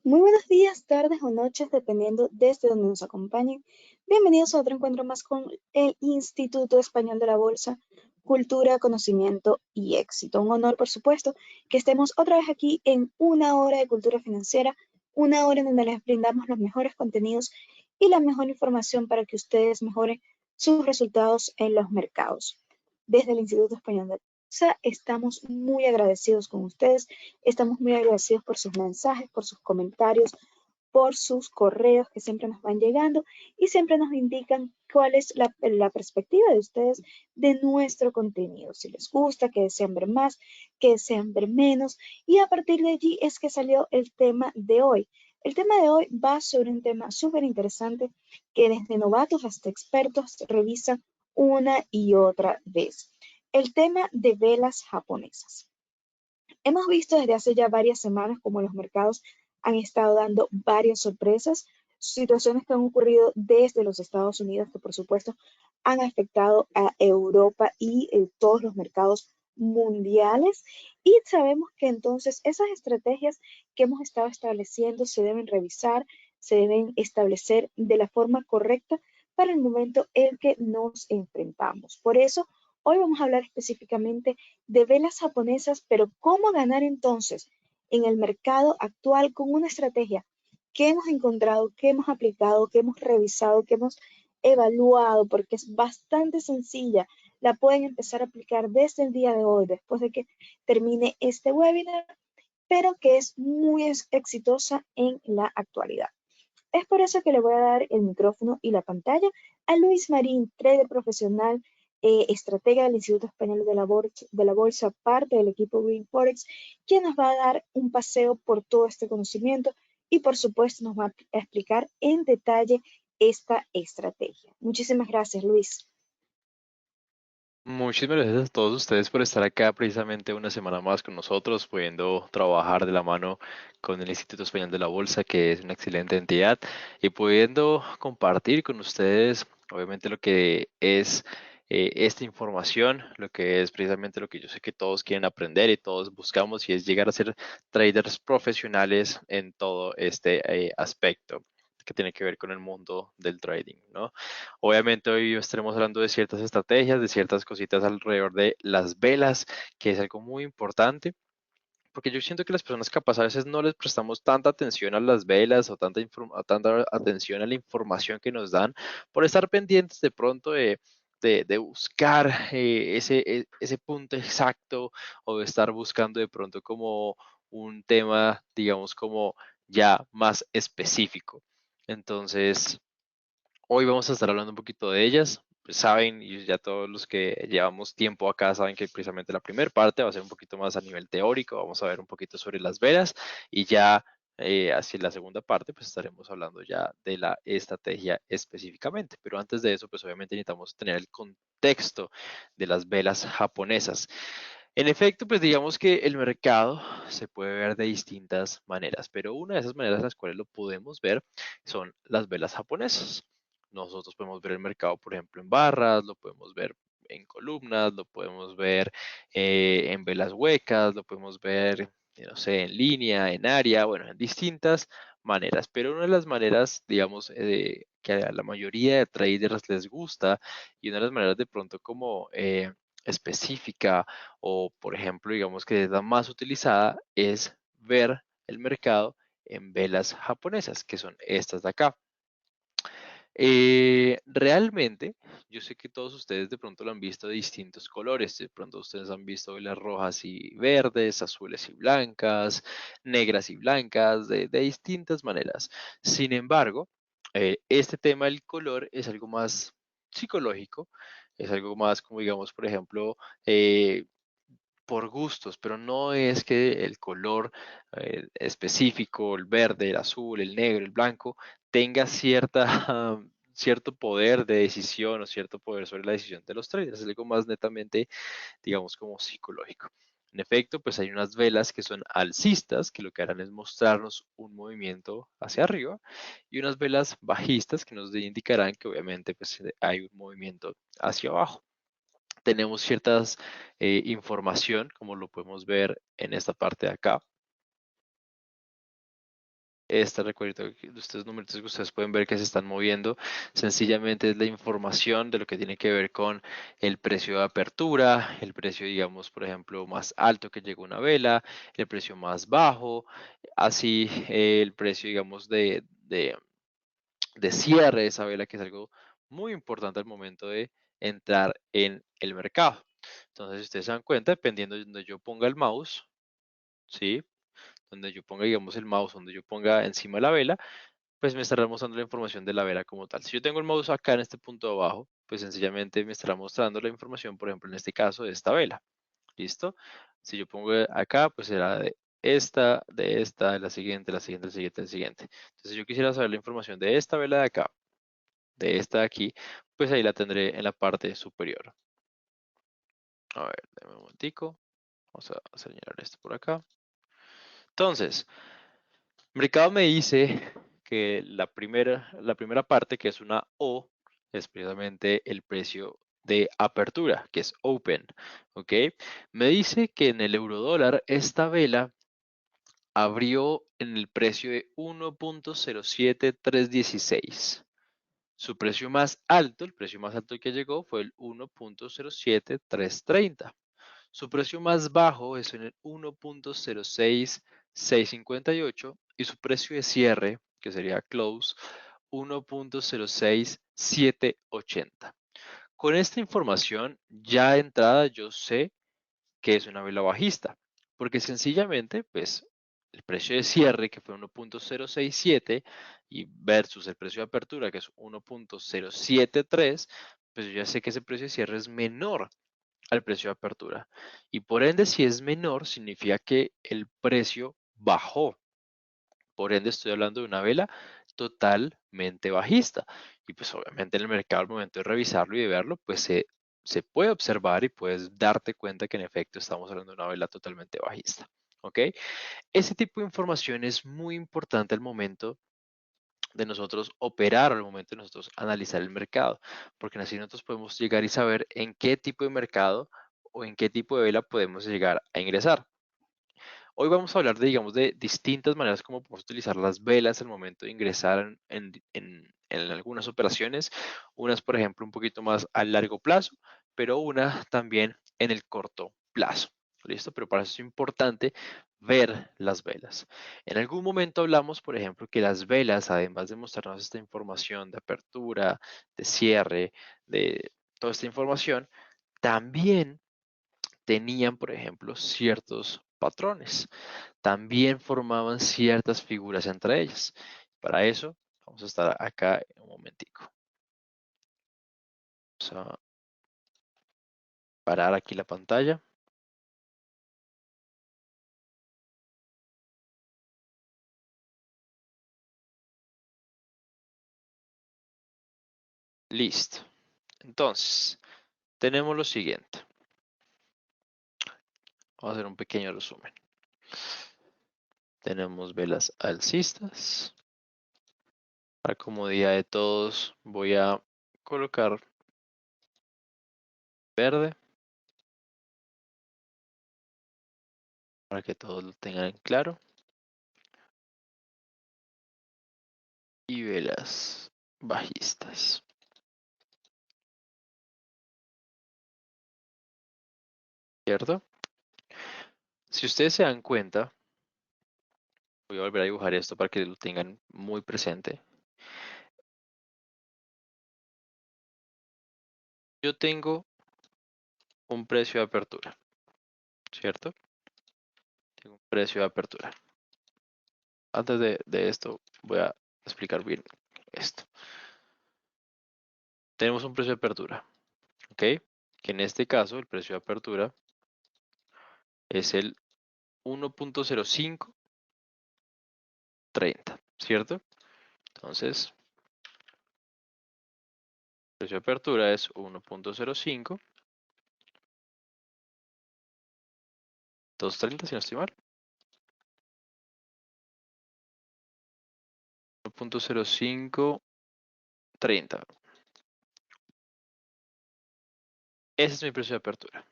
Muy buenos días, tardes o noches, dependiendo desde donde nos acompañen. Bienvenidos a otro encuentro más con el Instituto Español de la Bolsa, Cultura, Conocimiento y Éxito. Un honor, por supuesto, que estemos otra vez aquí en una hora de cultura financiera, una hora en donde les brindamos los mejores contenidos y la mejor información para que ustedes mejoren sus resultados en los mercados. Desde el Instituto Español de la Bolsa estamos muy agradecidos con ustedes. Estamos muy agradecidos por sus mensajes, por sus comentarios, por sus correos que siempre nos van llegando y siempre nos indican cuál es la perspectiva de ustedes de nuestro contenido. Si les gusta, que desean ver más, que desean ver menos. Y a partir de allí es que salió el tema de hoy. El tema de hoy va sobre un tema súper interesante que desde novatos hasta expertos revisan una y otra vez. El tema de velas japonesas. Hemos visto desde hace ya varias semanas cómo los mercados han estado dando varias sorpresas, situaciones que han ocurrido desde los Estados Unidos que por supuesto han afectado a Europa y todos los mercados mundiales. Y sabemos que entonces esas estrategias que hemos estado estableciendo se deben revisar, se deben establecer de la forma correcta para el momento en que nos enfrentamos. Por eso, hoy vamos a hablar específicamente de velas japonesas, pero ¿cómo ganar entonces en el mercado actual con una estrategia que hemos encontrado, que hemos aplicado, que hemos revisado, que hemos evaluado, porque es bastante sencilla? La pueden empezar a aplicar desde el día de hoy, después de que termine este webinar, pero que es muy exitosa en la actualidad. Es por eso que le voy a dar el micrófono y la pantalla a Luis Marín, trader profesional, estratega del Instituto Español de la Bolsa, parte del equipo Green Forex, quien nos va a dar un paseo por todo este conocimiento y por supuesto nos va a explicar en detalle esta estrategia. Muchísimas gracias, Luis. Muchísimas gracias a todos ustedes por estar acá precisamente una semana más con nosotros, pudiendo trabajar de la mano con el Instituto Español de la Bolsa, que es una excelente entidad, y pudiendo compartir con ustedes, obviamente, lo que es esta información, lo que es precisamente lo que yo sé que todos quieren aprender y todos buscamos, y es llegar a ser traders profesionales en todo este aspecto que tiene que ver con el mundo del trading, ¿no? Obviamente hoy estaremos hablando de ciertas estrategias, de ciertas cositas alrededor de las velas, que es algo muy importante, porque yo siento que las personas capaz a veces no les prestamos tanta atención a las velas o tanta atención a la información que nos dan por estar pendientes de pronto de buscar ese punto exacto o de estar buscando de pronto como un tema, digamos, como ya más específico. Entonces, hoy vamos a estar hablando un poquito de ellas. Pues saben, y ya todos los que llevamos tiempo acá saben que precisamente la primera parte va a ser un poquito más a nivel teórico. Vamos a ver un poquito sobre las velas y ya hacia la segunda parte, pues estaremos hablando ya de la estrategia específicamente. Pero antes de eso, pues obviamente necesitamos tener el contexto de las velas japonesas. En efecto, pues digamos que el mercado se puede ver de distintas maneras, pero una de esas maneras en las cuales lo podemos ver son las velas japonesas. Nosotros podemos ver el mercado, por ejemplo, en barras, lo podemos ver en columnas, lo podemos ver en velas huecas, lo podemos ver, no sé, en línea, en área, bueno, en distintas maneras. Pero una de las maneras, digamos, que a la mayoría de traders les gusta y una de las maneras de pronto como específica o, por ejemplo, digamos que es la más utilizada es ver el mercado en velas japonesas, que son estas de acá. Realmente, yo sé que todos ustedes de pronto lo han visto de distintos colores. De pronto ustedes han visto velas rojas y verdes, azules y blancas, negras y blancas, de distintas maneras. Sin embargo, este tema del color es algo más psicológico, es algo más como digamos, por ejemplo, por gustos, pero no es que el color específico, el verde, el azul, el negro, el blanco, tenga cierto poder de decisión o cierto poder sobre la decisión de los traders. Es algo más netamente, digamos, como psicológico. En efecto, pues hay unas velas que son alcistas, que lo que harán es mostrarnos un movimiento hacia arriba, y unas velas bajistas que nos indicarán que obviamente pues, hay un movimiento hacia abajo. Tenemos ciertas información, como lo podemos ver en esta parte de acá. Este recuadrito, estos numeritos que ustedes pueden ver que se están moviendo, sencillamente es la información de lo que tiene que ver con el precio de apertura, el precio, digamos, por ejemplo, más alto que llegó una vela, el precio más bajo, así el precio, digamos, de cierre de esa vela, que es algo muy importante al momento de entrar en el mercado. Entonces, si ustedes se dan cuenta, dependiendo de donde yo ponga el mouse, ¿sí? Donde yo ponga, digamos, el mouse, donde yo ponga encima la vela, pues me estará mostrando la información de la vela como tal. Si yo tengo el mouse acá en este punto de abajo, pues sencillamente me estará mostrando la información, por ejemplo, en este caso, de esta vela. ¿Listo? Si yo pongo acá, pues será de esta, de la siguiente, la siguiente, la siguiente, la siguiente. Entonces, si yo quisiera saber la información de esta vela de acá, de esta de aquí, pues ahí la tendré en la parte superior. A ver, dame un momentico. Vamos a señalar esto por acá. Entonces, mercado me dice que la primera parte, que es una O, es precisamente el precio de apertura, que es open, ¿ok? Me dice que en el eurodólar esta vela abrió en el precio de 1.07316. Su precio más alto, el precio más alto que llegó fue el 1.07330. Su precio más bajo es en el 1.06658 y su precio de cierre, que sería close, 1.06780. Con esta información ya de entrada yo sé que es una vela bajista, porque sencillamente, pues, el precio de cierre, que fue 1.067, y versus el precio de apertura, que es 1.073, pues yo ya sé que ese precio de cierre es menor al precio de apertura. Y por ende, si es menor, significa que el precio bajó. Por ende, estoy hablando de una vela totalmente bajista. Y pues obviamente en el mercado, al momento de revisarlo y de verlo, pues se puede observar y puedes darte cuenta que en efecto estamos hablando de una vela totalmente bajista. ¿Ok? Ese tipo de información es muy importante al momento de nosotros operar, al momento de nosotros analizar el mercado, porque así nosotros podemos llegar y saber en qué tipo de mercado o en qué tipo de vela podemos llegar a ingresar. Hoy vamos a hablar de, digamos, de distintas maneras como podemos utilizar las velas al momento de ingresar en algunas operaciones. Unas, por ejemplo, un poquito más a largo plazo, pero una también en el corto plazo. ¿Listo? Pero para eso es importante ver las velas. En algún momento hablamos, por ejemplo, que las velas, además de mostrarnos esta información de apertura, de cierre, de toda esta información, también tenían, por ejemplo, ciertos patrones. También formaban ciertas figuras entre ellas. Para eso, vamos a estar acá un momentico. Vamos a parar aquí la pantalla. Listo. Entonces, tenemos lo siguiente. Vamos a hacer un pequeño resumen. Tenemos velas alcistas. Para comodidad de todos, voy a colocar verde para que todos lo tengan claro. Y velas bajistas. ¿Cierto? Si ustedes se dan cuenta, voy a volver a dibujar esto para que lo tengan muy presente. Yo tengo un precio de apertura, ¿cierto? Tengo un precio de apertura. Antes de esto, voy a explicar bien esto. Tenemos un precio de apertura, ¿ok? Que en este caso, el precio de apertura es el 1.0530, ¿cierto? Entonces, el precio de apertura es 1.05. 230, si no estoy mal. 1.0530. Ese es mi precio de apertura.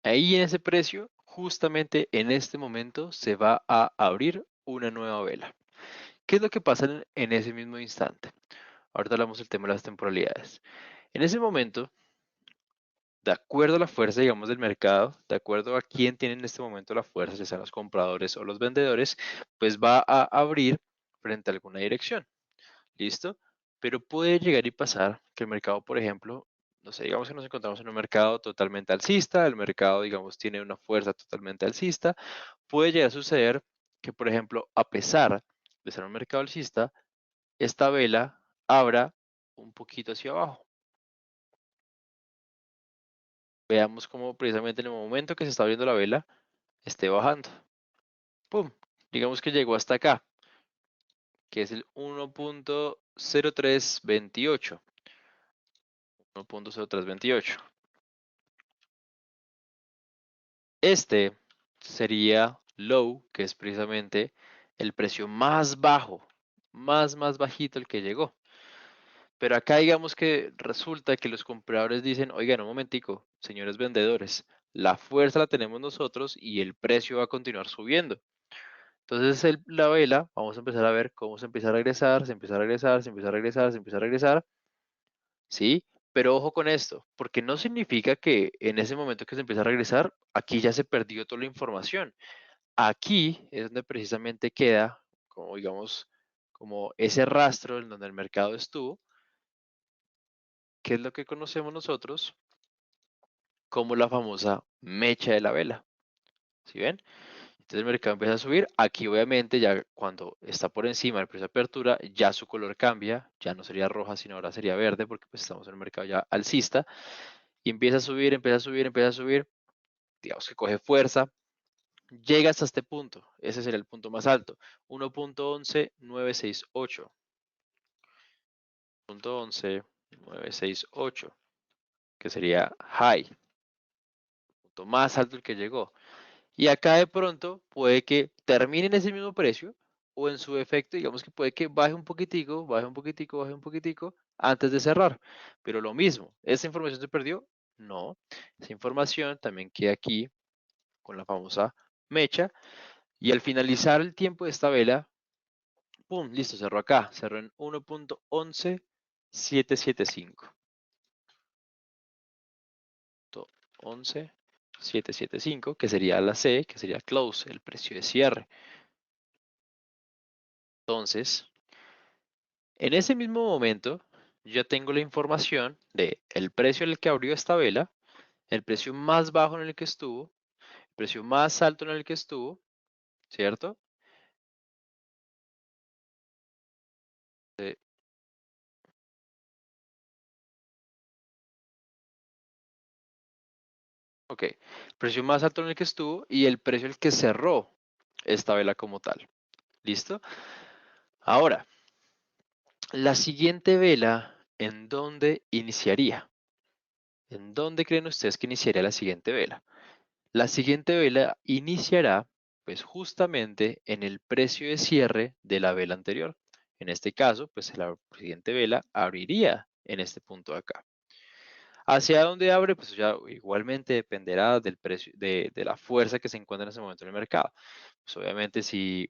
Ahí en ese precio, justamente en este momento, se va a abrir una nueva vela. ¿Qué es lo que pasa en ese mismo instante? Ahorita hablamos del tema de las temporalidades. En ese momento, de acuerdo a la fuerza, digamos, del mercado, de acuerdo a quién tiene en este momento la fuerza, ya sean los compradores o los vendedores, pues va a abrir frente a alguna dirección. ¿Listo? Pero puede llegar y pasar que el mercado, por ejemplo, no sé, digamos que nos encontramos en un mercado totalmente alcista, el mercado, digamos, tiene una fuerza totalmente alcista. Puede llegar a suceder que, por ejemplo, a pesar de ser un mercado alcista, esta vela abra un poquito hacia abajo. Veamos cómo precisamente en el momento que se está abriendo la vela, esté bajando. ¡Pum! Digamos que llegó hasta acá, que es el 1.0328. 1.0328. Este sería low, que es precisamente el precio más bajo, más bajito el que llegó. Pero acá digamos que resulta que los compradores dicen, oigan, un momentico, señores vendedores, la fuerza la tenemos nosotros y el precio va a continuar subiendo. Entonces la vela, vamos a empezar a ver cómo se empieza a regresar, se empieza a regresar, se empieza a regresar, se empieza a regresar, ¿sí? Pero ojo con esto, porque no significa que en ese momento que se empieza a regresar, aquí ya se perdió toda la información. Aquí es donde precisamente queda, como digamos, como ese rastro en donde el mercado estuvo, que es lo que conocemos nosotros como la famosa mecha de la vela. ¿Sí ven? Entonces el mercado empieza a subir. Aquí obviamente ya cuando está por encima del precio de apertura, ya su color cambia, ya no sería roja, sino ahora sería verde, porque pues estamos en un mercado ya alcista. Y empieza a subir, empieza a subir, empieza a subir. Digamos que coge fuerza, llega hasta este punto. Ese sería el punto más alto. 1.11968. 1.11968, que sería high, punto más alto el que llegó. Y acá de pronto puede que termine en ese mismo precio o en su efecto, digamos que puede que baje un poquitico, baje un poquitico, baje un poquitico antes de cerrar. Pero lo mismo, ¿esa información se perdió? No, esa información también queda aquí con la famosa mecha y al finalizar el tiempo de esta vela, ¡pum! Listo, cerró acá, cerró en 1.11775. 11775, que sería la C, que sería close, el precio de cierre. Entonces, en ese mismo momento, yo tengo la información de el precio en el que abrió esta vela, el precio más bajo en el que estuvo, el precio más alto en el que estuvo, ¿cierto? Eh, ok, precio más alto en el que estuvo y el precio en el que cerró esta vela como tal. ¿Listo? Ahora, la siguiente vela, ¿en dónde iniciaría? ¿En dónde creen ustedes que iniciaría la siguiente vela? La siguiente vela iniciará pues justamente en el precio de cierre de la vela anterior. En este caso, pues la siguiente vela abriría en este punto de acá. ¿Hacia dónde abre? Pues ya igualmente dependerá del precio, de la fuerza que se encuentra en ese momento en el mercado. Pues obviamente si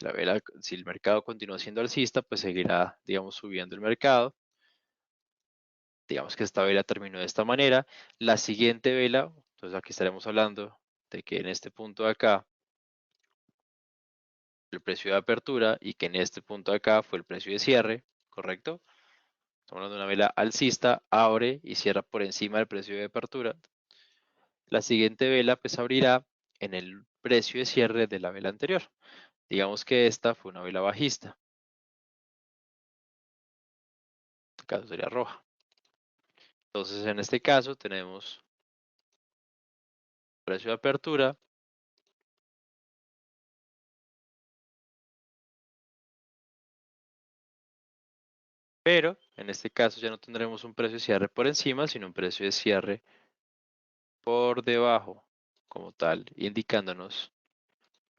el mercado continúa siendo alcista, pues seguirá, digamos, subiendo el mercado. Digamos que esta vela terminó de esta manera. La siguiente vela, entonces aquí estaremos hablando de que en este punto de acá el precio de apertura y que en este punto de acá fue el precio de cierre, ¿correcto? Estamos hablando de una vela alcista, abre y cierra por encima del precio de apertura. La siguiente vela pues abrirá en el precio de cierre de la vela anterior. Digamos que esta fue una vela bajista, en este caso sería roja. Entonces en este caso tenemos precio de apertura, pero en este caso ya no tendremos un precio de cierre por encima, sino un precio de cierre por debajo, como tal, indicándonos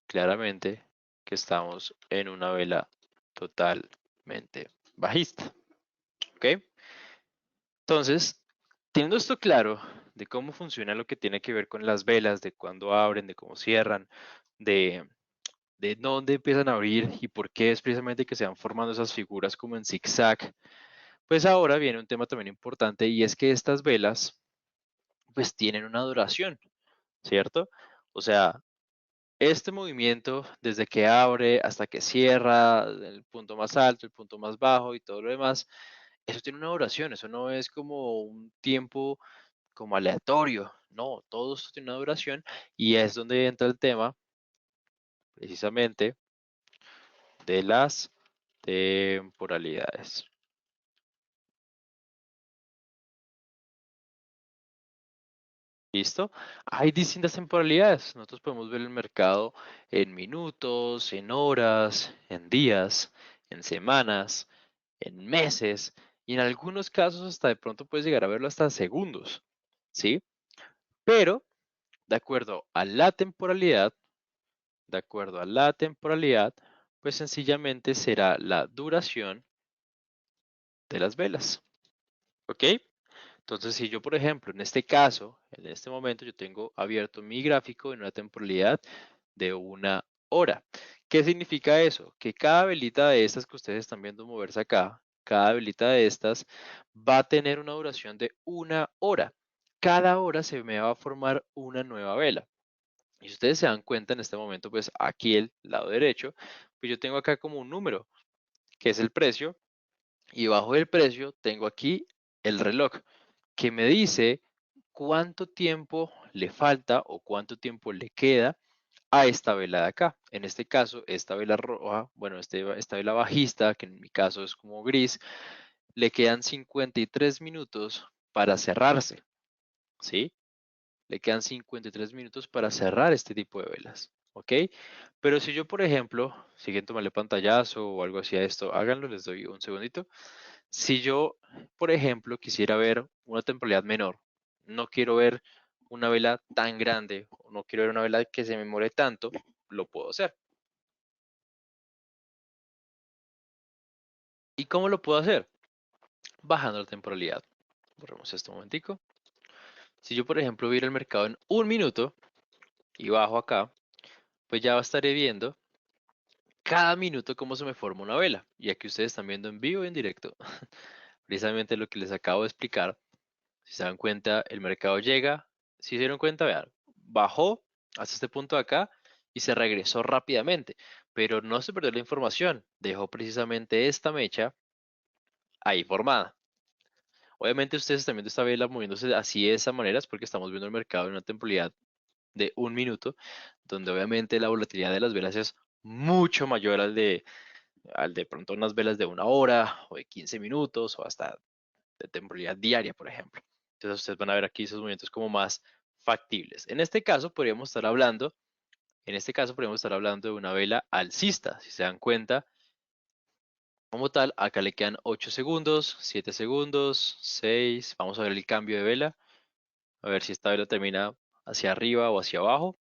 claramente que estamos en una vela totalmente bajista. ¿Ok? Entonces, teniendo esto claro de cómo funciona lo que tiene que ver con las velas, de cuándo abren, de cómo cierran, de, de dónde empiezan a abrir y por qué es precisamente que se van formando esas figuras como en zigzag, pues ahora viene un tema también importante y es que estas velas pues tienen una duración, ¿cierto? O sea, este movimiento, desde que abre hasta que cierra, el punto más alto, el punto más bajo y todo lo demás, eso tiene una duración, eso no es como un tiempo como aleatorio, no, todo esto tiene una duración y es donde entra el tema precisamente de las temporalidades. ¿Listo? Hay distintas temporalidades. Nosotros podemos ver el mercado en minutos, en horas, en días, en semanas, en meses y en algunos casos hasta de pronto puedes llegar a verlo hasta segundos, ¿sí? Pero de acuerdo a la temporalidad, de acuerdo a la temporalidad, pues sencillamente será la duración de las velas, ¿ok? Entonces, si yo, por ejemplo, en este caso, en este momento, yo tengo abierto mi gráfico en una temporalidad de 1 hora. ¿Qué significa eso? Que cada velita de estas que ustedes están viendo moverse acá, cada velita de estas va a tener una duración de 1 hora. Cada hora se me va a formar una nueva vela. Y si ustedes se dan cuenta en este momento, pues aquí el lado derecho, pues yo tengo acá como un número, que es el precio, y bajo el precio tengo aquí el reloj que me dice cuánto tiempo le falta o cuánto tiempo le queda a esta vela de acá. En este caso, esta vela roja, bueno, esta vela bajista, que en mi caso es como gris, le quedan 53 minutos para cerrarse, ¿sí? Le quedan 53 minutos para cerrar este tipo de velas, ¿ok? Pero si yo, por ejemplo, si quieren tomarle pantallazo o algo así a esto, háganlo, les doy un segundito. Si yo, por ejemplo, quisiera ver una temporalidad menor, no quiero ver una vela tan grande, o no quiero ver una vela que se me more tanto, lo puedo hacer. ¿Y cómo lo puedo hacer? Bajando la temporalidad. Borremos esto un momentico. Si yo, por ejemplo, voy a ir al mercado en 1 minuto y bajo acá, pues ya estaré viendo cada minuto cómo se me forma una vela. Y aquí ustedes están viendo en vivo y en directo precisamente lo que les acabo de explicar. Si se dan cuenta, el mercado llega, si se dieron cuenta, vean, bajó hasta este punto de acá y se regresó rápidamente, pero no se perdió la información, dejó precisamente esta mecha ahí formada. Obviamente ustedes están viendo esta vela moviéndose así de esa manera, es porque estamos viendo el mercado en una temporalidad de 1 minuto, donde obviamente la volatilidad de las velas es mucho mayor al de pronto unas velas de 1 hora o de 15 minutos o hasta de temporalidad diaria, por ejemplo. Entonces ustedes van a ver aquí esos movimientos como más factibles. En este caso podríamos estar hablando de una vela alcista. Si se dan cuenta, como tal, acá le quedan 8 segundos, 7 segundos, 6. Vamos a ver el cambio de vela. A ver si esta vela termina hacia arriba o hacia abajo.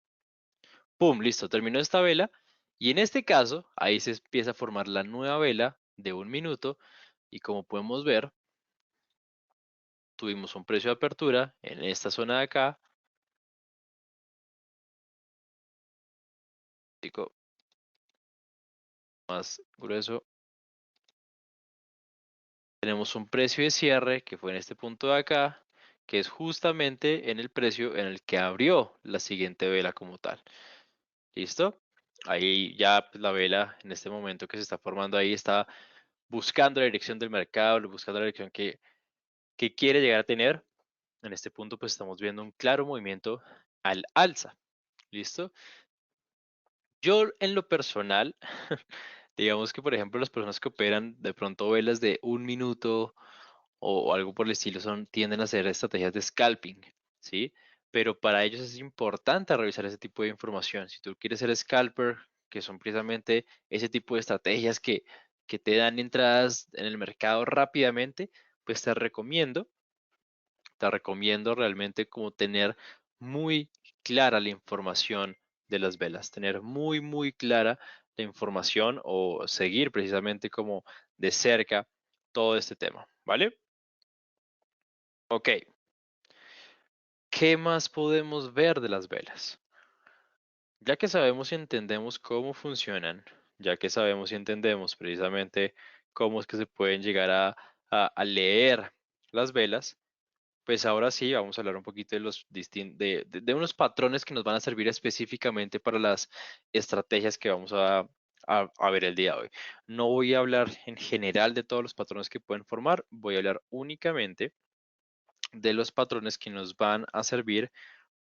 ¡Pum! Listo, terminó esta vela. Y en este caso, ahí se empieza a formar la nueva vela de 1 minuto. Y como podemos ver, tuvimos un precio de apertura en esta zona de acá. Pico más grueso. Tenemos un precio de cierre que fue en este punto de acá, que es justamente en el precio en el que abrió la siguiente vela como tal. ¿Listo? Ahí ya pues, la vela en este momento que se está formando ahí está buscando la dirección del mercado, buscando la dirección que quiere llegar a tener. En este punto pues estamos viendo un claro movimiento al alza. ¿Listo? Yo en lo personal, digamos que por ejemplo las personas que operan de pronto velas de 1 minuto o algo por el estilo tienden a hacer estrategias de scalping, ¿sí? Pero para ellos es importante revisar ese tipo de información. Si tú quieres ser scalper, que son precisamente ese tipo de estrategias que te dan entradas en el mercado rápidamente, pues te recomiendo realmente como tener muy clara la información de las velas, tener muy, muy clara la información o seguir precisamente como de cerca todo este tema, ¿vale? Ok, ¿qué más podemos ver de las velas? Ya que sabemos y entendemos cómo funcionan, ya que sabemos y entendemos precisamente cómo es que se pueden llegar a leer las velas, pues ahora sí vamos a hablar un poquito de los de unos patrones que nos van a servir específicamente para las estrategias que vamos a ver el día de hoy. No voy a hablar en general de todos los patrones que pueden formar, voy a hablar únicamente de los patrones que nos van a servir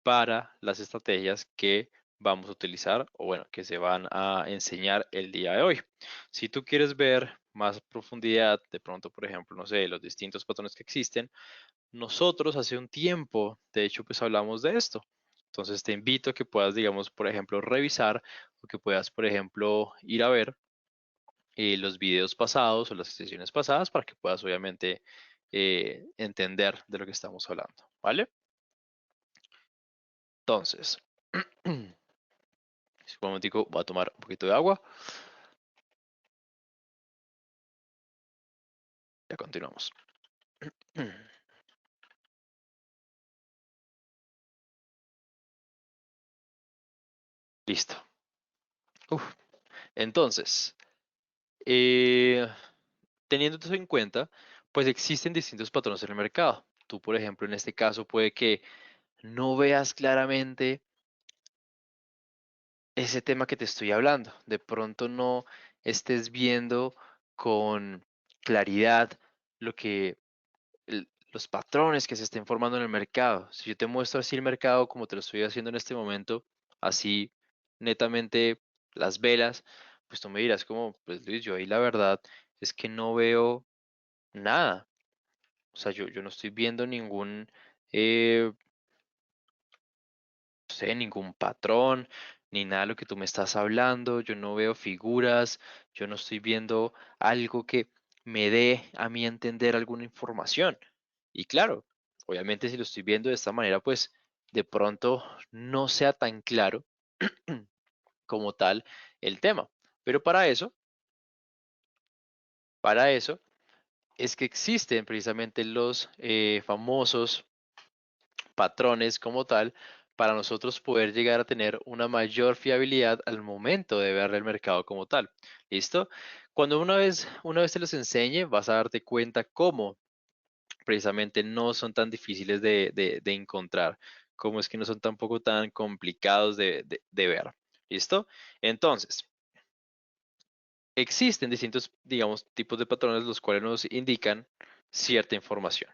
para las estrategias que vamos a utilizar o bueno, que se van a enseñar el día de hoy. Si tú quieres ver más profundidad, de pronto, por ejemplo, no sé, los distintos patrones que existen, nosotros hace un tiempo, de hecho, pues hablamos de esto. Entonces te invito a que puedas, digamos, por ejemplo, revisar o que puedas, por ejemplo, ir a ver los videos pasados o las sesiones pasadas para que puedas, obviamente, entender de lo que estamos hablando, ¿vale? Entonces, un momentico, voy a tomar un poquito de agua. Ya continuamos. Listo. Uf. Entonces, eh, teniendo eso en cuenta, pues existen distintos patrones en el mercado. Tú, por ejemplo, en este caso puede que no veas claramente ese tema que te estoy hablando. De pronto no estés viendo con claridad lo que los patrones que se estén formando en el mercado. Si yo te muestro así el mercado como te lo estoy haciendo en este momento, así netamente las velas, pues tú me dirás como, pues Luis, yo ahí la verdad es que no veo nada. O sea, yo no estoy viendo ningún, no sé, ningún patrón, ni nada de lo que tú me estás hablando. Yo no veo figuras, yo no estoy viendo algo que me dé a mí entender alguna información. Y claro, obviamente si lo estoy viendo de esta manera, pues de pronto no sea tan claro como tal el tema. Pero para eso es que existen precisamente los famosos patrones como tal para nosotros poder llegar a tener una mayor fiabilidad al momento de ver el mercado como tal. ¿Listo? Cuando una vez te los enseñe, vas a darte cuenta cómo precisamente no son tan difíciles de encontrar, cómo es que no son tampoco tan complicados de ver. ¿Listo? Entonces, existen distintos, digamos, tipos de patrones los cuales nos indican cierta información.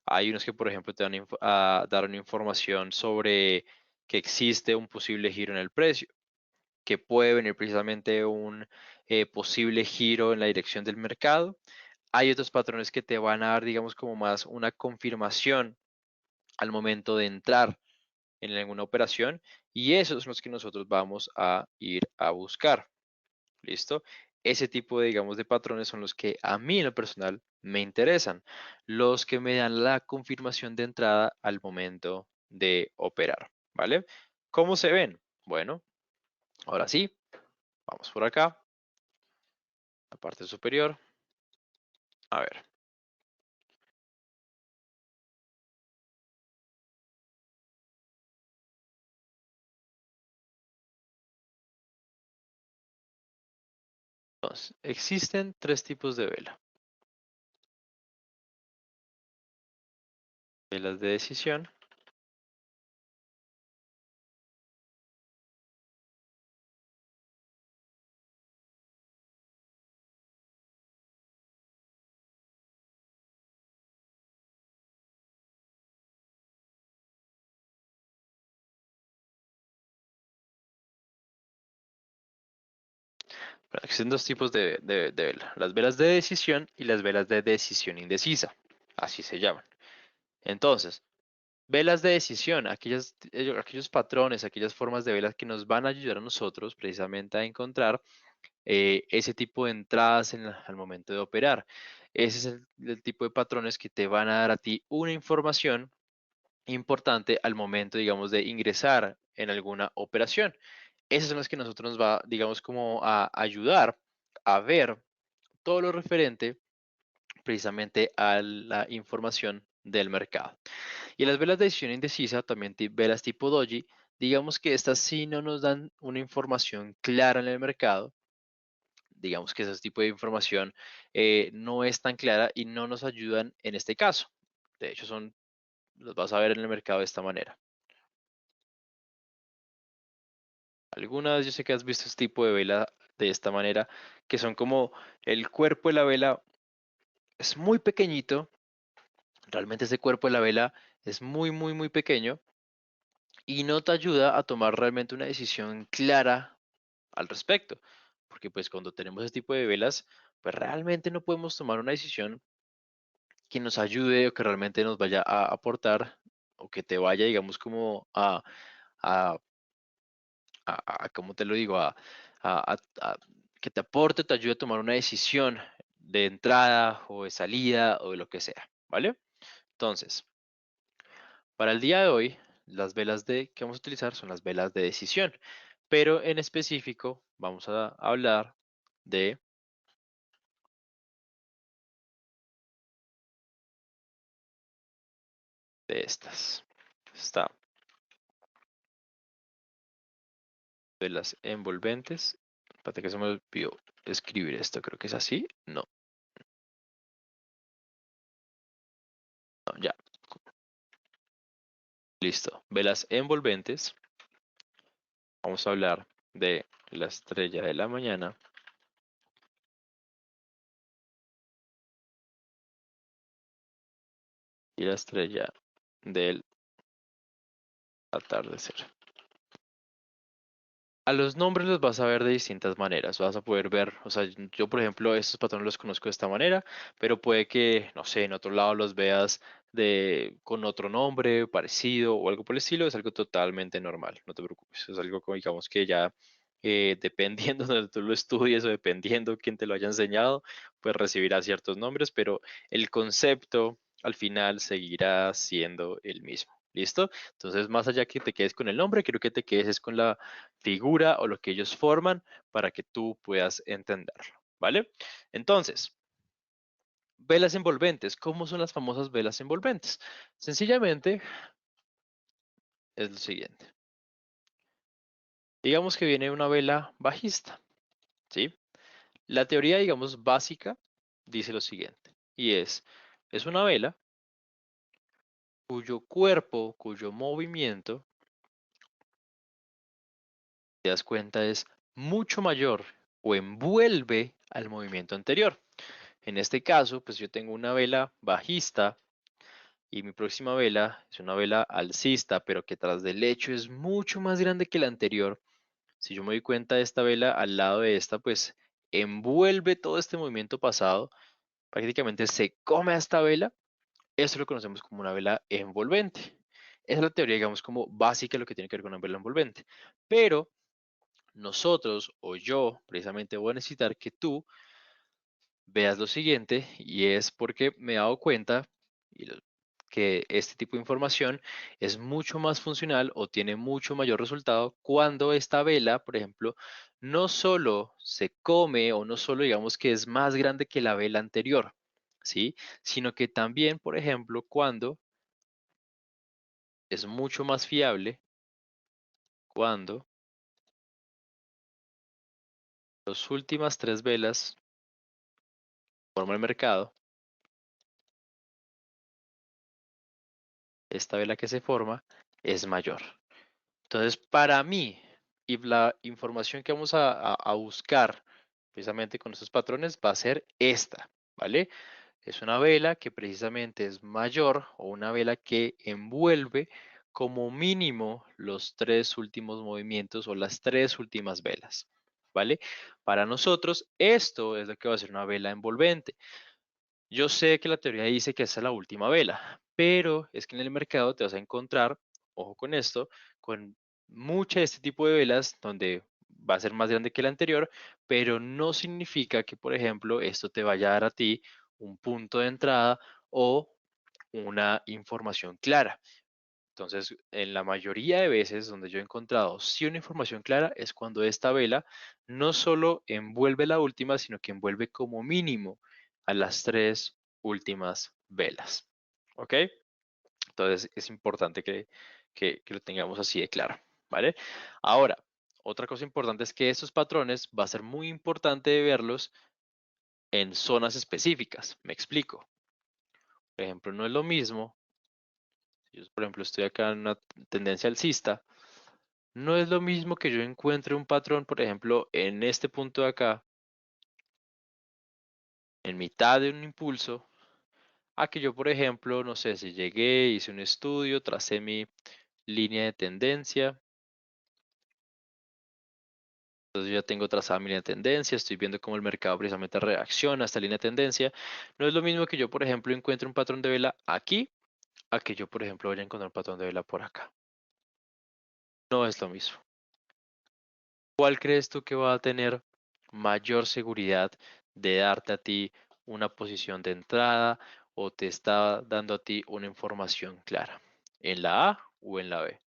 Hay unos que, por ejemplo, te van a dar una información sobre que existe un posible giro en el precio, que puede venir precisamente un posible giro en la dirección del mercado. Hay otros patrones que te van a dar, digamos, como más una confirmación al momento de entrar en alguna operación y esos son los que nosotros vamos a ir a buscar. ¿Listo? Ese tipo de, digamos, de patrones son los que a mí en lo personal me interesan, los que me dan la confirmación de entrada al momento de operar, ¿vale? ¿Cómo se ven? Bueno, ahora sí, vamos por acá, la parte superior. A ver, entonces, existen tres tipos de vela. Velas de decisión, bueno, existen dos tipos de vela, las velas de decisión y las velas de decisión indecisa, así se llaman. Entonces, velas de decisión, aquellos patrones, aquellas formas de velas que nos van a ayudar a nosotros precisamente a encontrar ese tipo de entradas al momento de operar. Ese es el tipo de patrones que te van a dar a ti una información importante al momento, digamos, de ingresar en alguna operación. Esas son las que nosotros nos va, digamos, como a ayudar a ver todo lo referente precisamente a la información del mercado. Y las velas de decisión indecisa, también velas tipo doji, digamos que estas sí no nos dan una información clara en el mercado. Digamos que ese tipo de información no es tan clara y no nos ayudan en este caso. De hecho, los vas a ver en el mercado de esta manera. Algunas, yo sé que has visto este tipo de vela de esta manera, que son como el cuerpo de la vela es muy pequeñito. Realmente ese cuerpo de la vela es muy, muy, muy pequeño y no te ayuda a tomar realmente una decisión clara al respecto. Porque pues cuando tenemos ese tipo de velas, pues realmente no podemos tomar una decisión que nos ayude o que realmente nos vaya a aportar o que te vaya, digamos, como a, ¿cómo te lo digo? A que te aporte, te ayude a tomar una decisión de entrada o de salida o de lo que sea, ¿vale? Entonces, para el día de hoy, las velas que vamos a utilizar son las velas de decisión, pero en específico vamos a hablar de, de estas. Está velas envolventes. Espérate que se me olvidó escribir esto, creo que es así. No, no, ya, listo. Velas envolventes. Vamos a hablar de la estrella de la mañana y la estrella del atardecer. A los nombres los vas a ver de distintas maneras. Vas a poder ver, o sea, yo por ejemplo estos patrones los conozco de esta manera, pero puede que, no sé, en otro lado los veas con otro nombre parecido o algo por el estilo. Es algo totalmente normal, no te preocupes. Es algo como digamos que ya dependiendo de donde tú lo estudies o dependiendo quién te lo haya enseñado, pues recibirás ciertos nombres, pero el concepto al final seguirá siendo el mismo. ¿Listo? Entonces, más allá que te quedes con el nombre, quiero que te quedes es con la figura o lo que ellos forman para que tú puedas entenderlo, ¿vale? Entonces, velas envolventes. ¿Cómo son las famosas velas envolventes? Sencillamente es lo siguiente. Digamos que viene una vela bajista, ¿sí? La teoría, digamos, básica dice lo siguiente, y es una vela cuyo cuerpo, cuyo movimiento, te das cuenta, es mucho mayor o envuelve al movimiento anterior. En este caso, pues yo tengo una vela bajista y mi próxima vela es una vela alcista, pero que tras del hecho es mucho más grande que la anterior. Si yo me doy cuenta de esta vela al lado de esta, pues envuelve todo este movimiento pasado, prácticamente se come a esta vela. Esto lo conocemos como una vela envolvente. Esa es la teoría, digamos, como básica de lo que tiene que ver con una vela envolvente. Pero nosotros o yo, precisamente, voy a necesitar que tú veas lo siguiente y es porque me he dado cuenta y que este tipo de información es mucho más funcional o tiene mucho mayor resultado cuando esta vela, por ejemplo, no solo se come o no solo digamos que es más grande que la vela anterior, ¿sí? Sino que también, por ejemplo, cuando es mucho más fiable, cuando las últimas tres velas forman el mercado, esta vela que se forma es mayor. Entonces, para mí, y la información que vamos a buscar precisamente con estos patrones va a ser esta, ¿vale? Es una vela que precisamente es mayor o una vela que envuelve como mínimo los tres últimos movimientos o las tres últimas velas, ¿vale? Para nosotros, esto es lo que va a ser una vela envolvente. Yo sé que la teoría dice que esa es la última vela, pero es que en el mercado te vas a encontrar, ojo con esto, con mucha de este tipo de velas donde va a ser más grande que la anterior, pero no significa que, por ejemplo, esto te vaya a dar a ti un punto de entrada o una información clara. Entonces, en la mayoría de veces donde yo he encontrado sí una información clara es cuando esta vela no solo envuelve la última, sino que envuelve como mínimo a las tres últimas velas. ¿Ok? Entonces es importante que lo tengamos así de claro. ¿vale? Ahora, otra cosa importante es que estos patrones va a ser muy importante de verlos en zonas específicas. Me explico. Por ejemplo, no es lo mismo, si yo, por ejemplo, estoy acá en una tendencia alcista, no es lo mismo que yo encuentre un patrón, por ejemplo, en este punto de acá, en mitad de un impulso, a que yo, por ejemplo, no sé, si llegué, hice un estudio, tracé mi línea de tendencia, entonces yo ya tengo trazada mi línea de tendencia, estoy viendo cómo el mercado precisamente reacciona a esta línea de tendencia. No es lo mismo que yo, por ejemplo, encuentre un patrón de vela aquí, a que yo, por ejemplo, vaya a encontrar un patrón de vela por acá. No es lo mismo. ¿Cuál crees tú que va a tener mayor seguridad de darte a ti una posición de entrada o te está dando a ti una información clara? ¿En la A o en la B?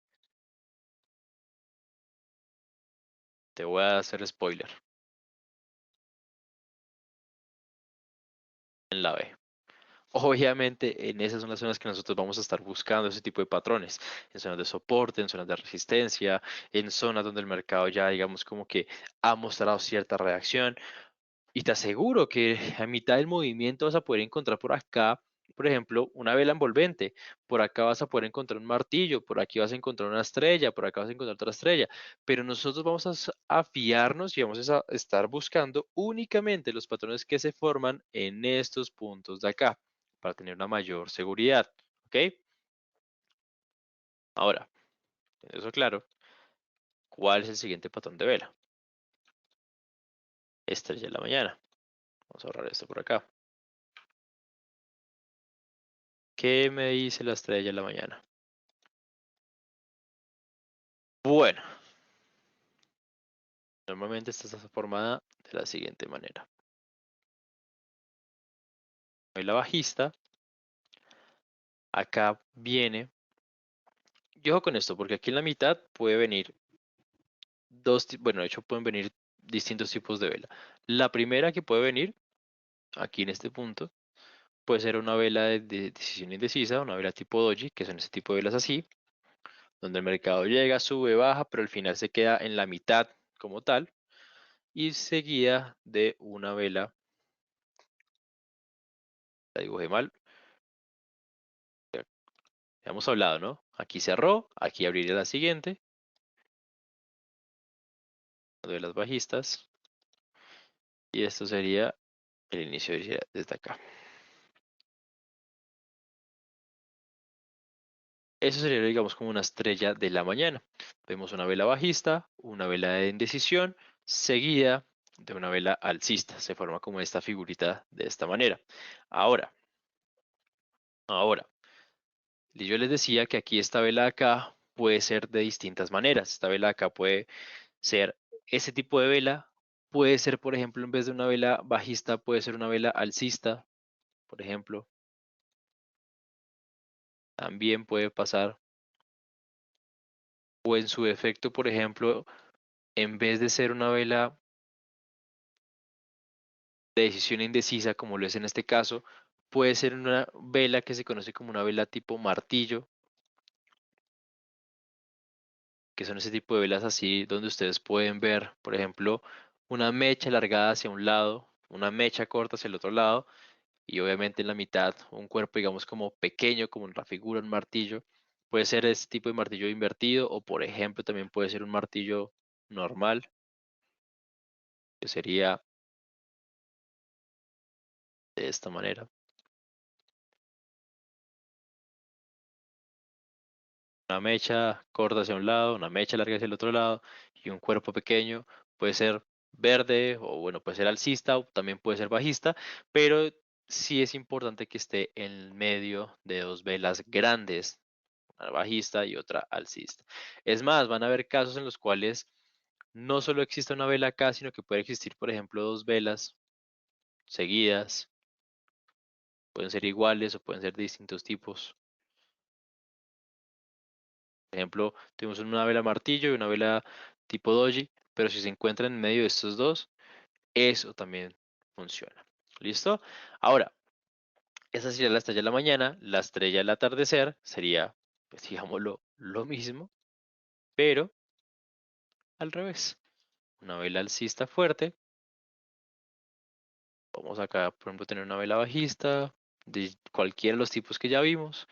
Te voy a hacer spoiler. En la B. Obviamente, en esas son las zonas que nosotros vamos a estar buscando ese tipo de patrones, en zonas de soporte, en zonas de resistencia, en zonas donde el mercado ya, digamos, como que ha mostrado cierta reacción. Y te aseguro que a mitad del movimiento vas a poder encontrar por acá, por ejemplo, una vela envolvente. Por acá vas a poder encontrar un martillo, por aquí vas a encontrar una estrella, por acá vas a encontrar otra estrella. Pero nosotros vamos a fiarnos y vamos a estar buscando únicamente los patrones que se forman en estos puntos de acá para tener una mayor seguridad. ¿Ok? Ahora, eso claro, ¿cuál es el siguiente patrón de vela? Estrella de la mañana. Vamos a ahorrar esto por acá. ¿Qué me dice la estrella de la mañana? Bueno, normalmente esta está formada de la siguiente manera. Hoy la bajista, acá viene, y ojo con esto, porque aquí en la mitad puede venir bueno, de hecho pueden venir distintos tipos de vela. La primera que puede venir, aquí en este punto, puede ser una vela de decisión indecisa, una vela tipo doji, que son ese tipo de velas así, donde el mercado llega, sube, baja, pero al final se queda en la mitad como tal, y seguida de una vela, la dibujé mal, ya hemos hablado, ¿no? Aquí cerró, aquí abriría la siguiente, de las bajistas, y esto sería el inicio desde acá. Eso sería, digamos, como una estrella de la mañana. Vemos una vela bajista, una vela de indecisión, seguida de una vela alcista. Se forma como esta figurita de esta manera. Ahora, ahora, yo les decía que aquí esta vela de acá puede ser de distintas maneras. Esta vela de acá puede ser ese tipo de vela, puede ser, por ejemplo, en vez de una vela bajista, puede ser una vela alcista, por ejemplo. También puede pasar, o en su defecto, por ejemplo, en vez de ser una vela de decisión indecisa, como lo es en este caso, puede ser una vela que se conoce como una vela tipo martillo, que son ese tipo de velas así, donde ustedes pueden ver, por ejemplo, una mecha alargada hacia un lado, una mecha corta hacia el otro lado, y obviamente en la mitad un cuerpo, digamos, como pequeño, como en la figura un martillo. Puede ser este tipo de martillo invertido, o por ejemplo, también puede ser un martillo normal, que sería de esta manera. Una mecha corta hacia un lado, una mecha larga hacia el otro lado y un cuerpo pequeño. Puede ser verde o bueno, puede ser alcista o también puede ser bajista, pero sí es importante que esté en medio de dos velas grandes, una bajista y otra alcista. Es más, van a haber casos en los cuales no solo existe una vela acá, sino que puede existir, por ejemplo, dos velas seguidas, pueden ser iguales o pueden ser de distintos tipos. Por ejemplo, tenemos una vela martillo y una vela tipo doji, pero si se encuentran en medio de estos dos, eso también funciona. ¿Listo? Ahora, esa sería la estrella de la mañana, la estrella del atardecer sería, pues digámoslo, lo mismo, pero al revés. Una vela alcista fuerte. Vamos acá, por ejemplo, tener una vela bajista de cualquiera de los tipos que ya vimos.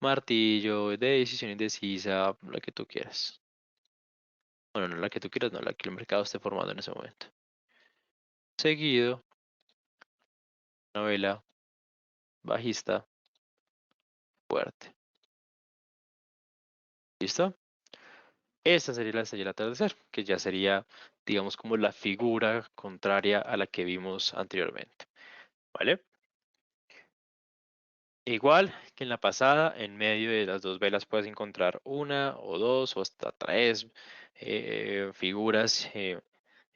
Martillo, de decisión indecisa, la que tú quieras. Bueno, no la que tú quieras, no la que el mercado esté formando en ese momento. Seguido, una vela bajista fuerte. ¿Listo? Esta sería la estrella del atardecer, que ya sería, digamos, como la figura contraria a la que vimos anteriormente. ¿Vale? Igual que en la pasada, en medio de las dos velas puedes encontrar una o dos o hasta tres figuras de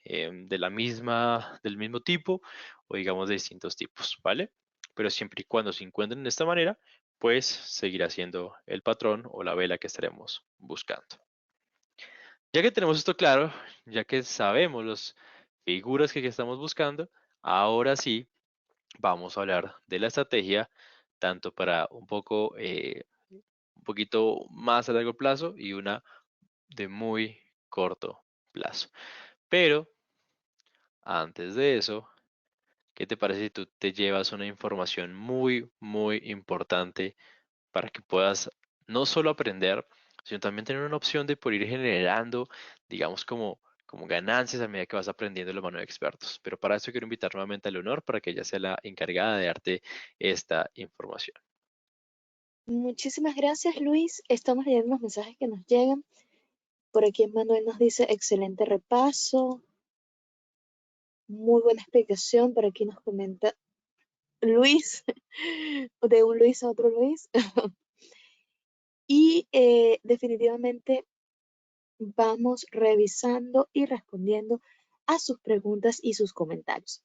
del mismo tipo o digamos de distintos tipos, ¿vale? Pero siempre y cuando se encuentren de esta manera, pues seguirá siendo el patrón o la vela que estaremos buscando. Ya que tenemos esto claro, ya que sabemos las figuras que estamos buscando, ahora sí vamos a hablar de la estrategia tanto para un poquito más a largo plazo y una de muy corto plazo. Pero antes de eso, ¿qué te parece si tú te llevas una información muy importante para que puedas no solo aprender, sino también tener una opción de poder ir generando, digamos, como ganancias a medida que vas aprendiendo de la mano de expertos? Pero para eso quiero invitar nuevamente a Leonor para que ella sea la encargada de darte esta información. Muchísimas gracias, Luis. Estamos leyendo los mensajes que nos llegan. Por aquí Manuel nos dice, excelente repaso, muy buena explicación. Por aquí nos comenta Luis, de un Luis a otro Luis. Y definitivamente vamos revisando y respondiendo a sus preguntas y sus comentarios.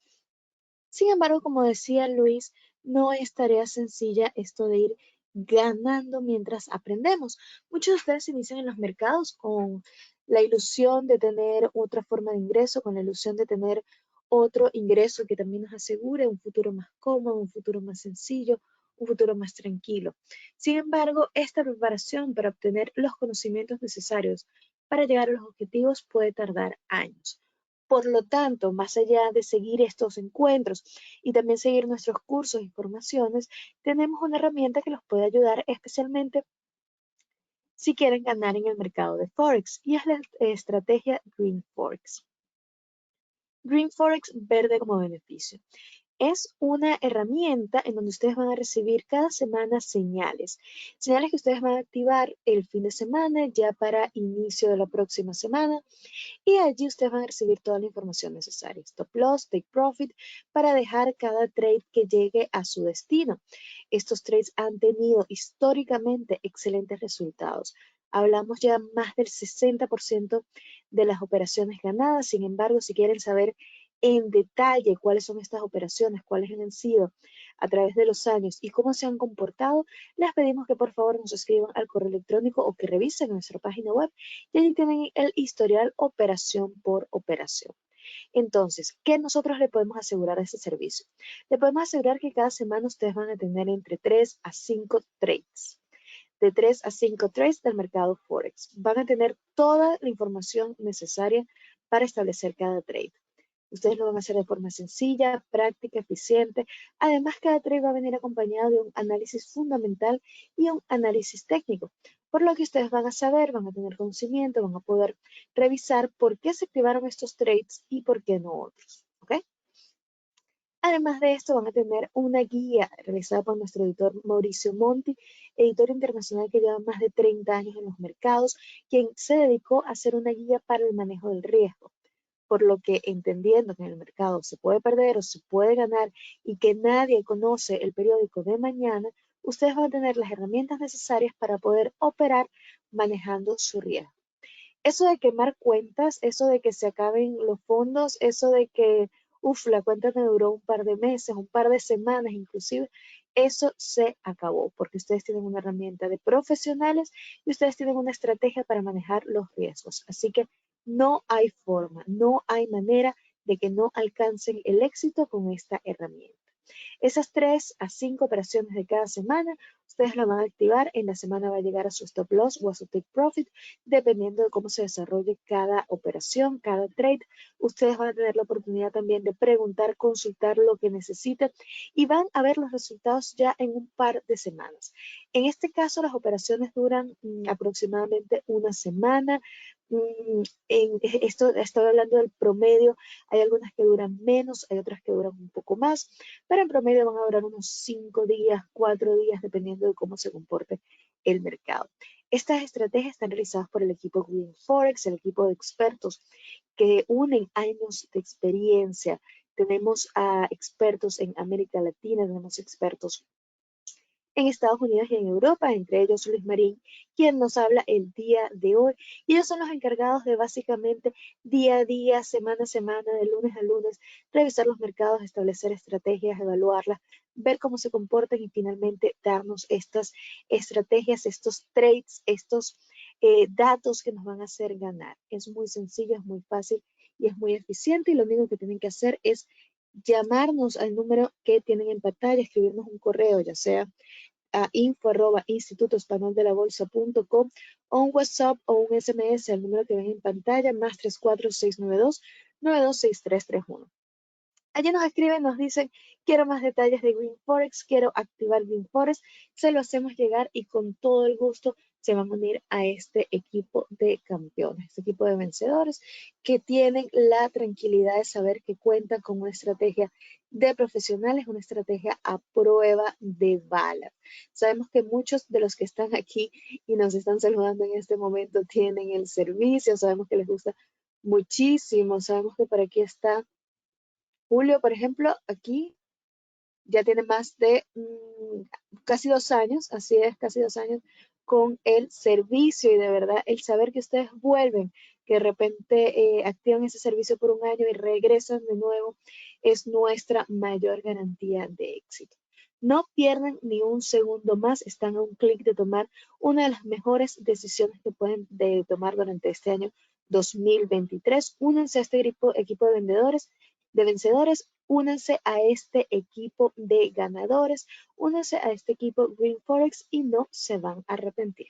Sin embargo, como decía Luis, no es tarea sencilla esto de ir ganando mientras aprendemos. Muchos de ustedes inician en los mercados con la ilusión de tener otra forma de ingreso, con la ilusión de tener otro ingreso que también nos asegure un futuro más cómodo, un futuro más sencillo, un futuro más tranquilo. Sin embargo, esta preparación para obtener los conocimientos necesarios para llegar a los objetivos puede tardar años. Por lo tanto, más allá de seguir estos encuentros y también seguir nuestros cursos y formaciones, tenemos una herramienta que los puede ayudar especialmente si quieren ganar en el mercado de Forex y es la estrategia Green Forex. Green Forex verde como beneficio. Es una herramienta en donde ustedes van a recibir cada semana señales. Señales que ustedes van a activar el fin de semana ya para inicio de la próxima semana. Y allí ustedes van a recibir toda la información necesaria, stop loss, take profit, para dejar cada trade que llegue a su destino. Estos trades han tenido históricamente excelentes resultados. Hablamos ya más del 60% de las operaciones ganadas. Sin embargo, si quieren saber en detalle cuáles son estas operaciones, cuáles han sido a través de los años y cómo se han comportado, les pedimos que por favor nos escriban al correo electrónico o que revisen nuestra página web y allí tienen el historial operación por operación. Entonces, ¿qué nosotros le podemos asegurar a ese servicio? Le podemos asegurar que cada semana ustedes van a tener entre 3 a 5 trades. De 3 a 5 trades del mercado Forex. Van a tener toda la información necesaria para establecer cada trade. Ustedes lo van a hacer de forma sencilla, práctica, eficiente. Además, cada trade va a venir acompañado de un análisis fundamental y un análisis técnico. Por lo que ustedes van a saber, van a tener conocimiento, van a poder revisar por qué se activaron estos trades y por qué no otros. ¿Ok? Además de esto, van a tener una guía realizada por nuestro editor Mauricio Monti, editor internacional que lleva más de 30 años en los mercados, quien se dedicó a hacer una guía para el manejo del riesgo. Por lo que entendiendo que en el mercado se puede perder o se puede ganar y que nadie conoce el periódico de mañana, ustedes van a tener las herramientas necesarias para poder operar manejando su riesgo. Eso de quemar cuentas, eso de que se acaben los fondos, eso de que, la cuenta me duró un par de meses, un par de semanas inclusive, eso se acabó porque ustedes tienen una herramienta de profesionales y ustedes tienen una estrategia para manejar los riesgos. Así que no hay forma, no hay manera de que no alcancen el éxito con esta herramienta. Esas 3 a 5 operaciones de cada semana, ustedes las van a activar. En la semana va a llegar a su stop loss o a su take profit, dependiendo de cómo se desarrolle cada operación, cada trade. Ustedes van a tener la oportunidad también de preguntar, consultar lo que necesiten y van a ver los resultados ya en un par de semanas. En este caso, las operaciones duran aproximadamente una semana. Esto estoy hablando del promedio. Hay algunas que duran menos, hay otras que duran un poco más, pero en promedio van a durar unos 5 días, 4 días, dependiendo de cómo se comporte el mercado. Estas estrategias están realizadas por el equipo Green Forex, el equipo de expertos que unen años de experiencia. Tenemos a expertos en América Latina, tenemos expertos en Estados Unidos y en Europa, entre ellos Luis Marín, quien nos habla el día de hoy. Y ellos son los encargados de básicamente día a día, semana a semana, de lunes a lunes, revisar los mercados, establecer estrategias, evaluarlas, ver cómo se comportan y finalmente darnos estas estrategias, estos trades, estos datos que nos van a hacer ganar. Es muy sencillo, es muy fácil y es muy eficiente y lo único que tienen que hacer es llamarnos al número que tienen en pantalla, escribirnos un correo, ya sea a info@institutoespanoldelabolsa.com o un WhatsApp o un SMS al número que ven en pantalla, más 34692 926331. Allí nos escriben, nos dicen, quiero más detalles de Green Forex, quiero activar Green Forex, se lo hacemos llegar y con todo el gusto se van a unir a este equipo de campeones, este equipo de vencedores que tienen la tranquilidad de saber que cuentan con una estrategia de profesionales, una estrategia a prueba de balas. Sabemos que muchos de los que están aquí y nos están saludando en este momento tienen el servicio, sabemos que les gusta muchísimo, sabemos que por aquí está Julio, por ejemplo, aquí ya tiene más de casi 2 años, así es, casi 2 años con el servicio y de verdad el saber que ustedes vuelven, que de repente activan ese servicio por un año y regresan de nuevo, es nuestra mayor garantía de éxito. No pierdan ni un segundo más, están a un clic de tomar una de las mejores decisiones que pueden tomar durante este año 2023. Únanse a este equipo de vencedores, únanse a este equipo de ganadores, únanse a este equipo Green Forex y no se van a arrepentir.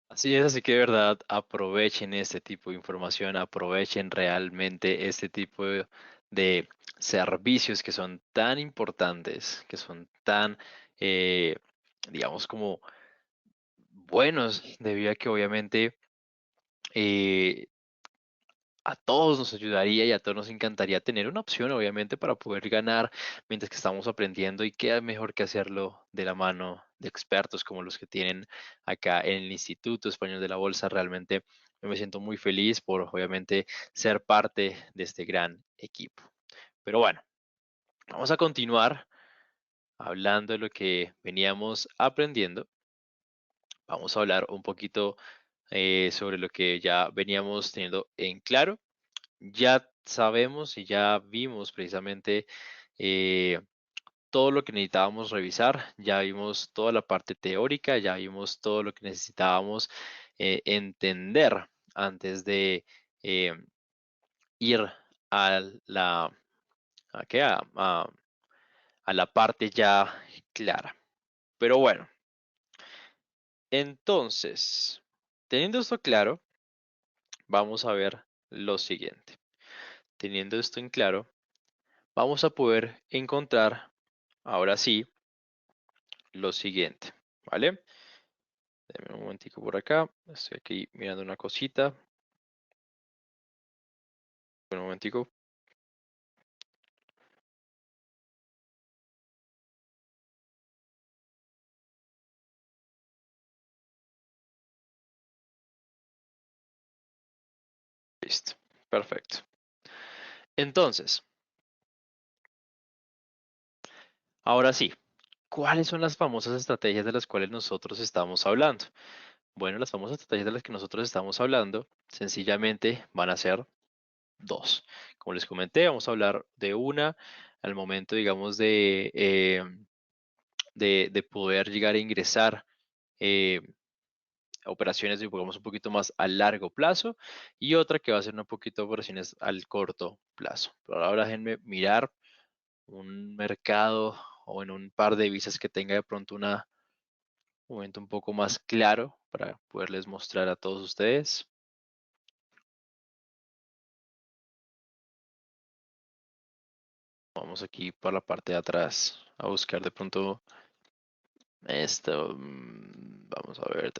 Así es, así que de verdad aprovechen este tipo de información, aprovechen realmente este tipo de servicios que son tan importantes, que son tan, eh, digamos, como buenos, debido a que obviamente eh, a todos nos ayudaría y a todos nos encantaría tener una opción, obviamente, para poder ganar mientras que estamos aprendiendo y qué mejor que hacerlo de la mano de expertos como los que tienen acá en el Instituto Español de la Bolsa. Realmente yo me siento muy feliz por, obviamente, ser parte de este gran equipo. Pero bueno, vamos a continuar hablando de lo que veníamos aprendiendo. Vamos a hablar un poquito sobre lo que ya veníamos teniendo en claro. Ya sabemos y ya vimos precisamente eh, todo lo que necesitábamos revisar, ya vimos toda la parte teórica, ya vimos todo lo que necesitábamos entender antes de eh, ir a la, ¿a qué? A la parte ya clara. Pero bueno, entonces, teniendo esto claro, vamos a ver lo siguiente. Teniendo esto en claro, vamos a poder encontrar ahora sí lo siguiente, ¿vale? Deme un momentico por acá, estoy aquí mirando una cosita. Un momentico, listo, perfecto. Entonces, ahora sí, ¿cuáles son las famosas estrategias de las cuales nosotros estamos hablando? Bueno, las famosas estrategias de las que nosotros estamos hablando, sencillamente van a ser dos. Como les comenté, vamos a hablar de una al momento, digamos, de poder llegar a ingresar operaciones, digamos, un poquito más a largo plazo y otra que va a ser un poquito de operaciones al corto plazo. Pero ahora déjenme mirar un mercado o en un par de divisas que tenga de pronto un momento un poco más claro para poderles mostrar a todos ustedes. Vamos aquí por la parte de atrás a buscar de pronto esto. Vamos a ver.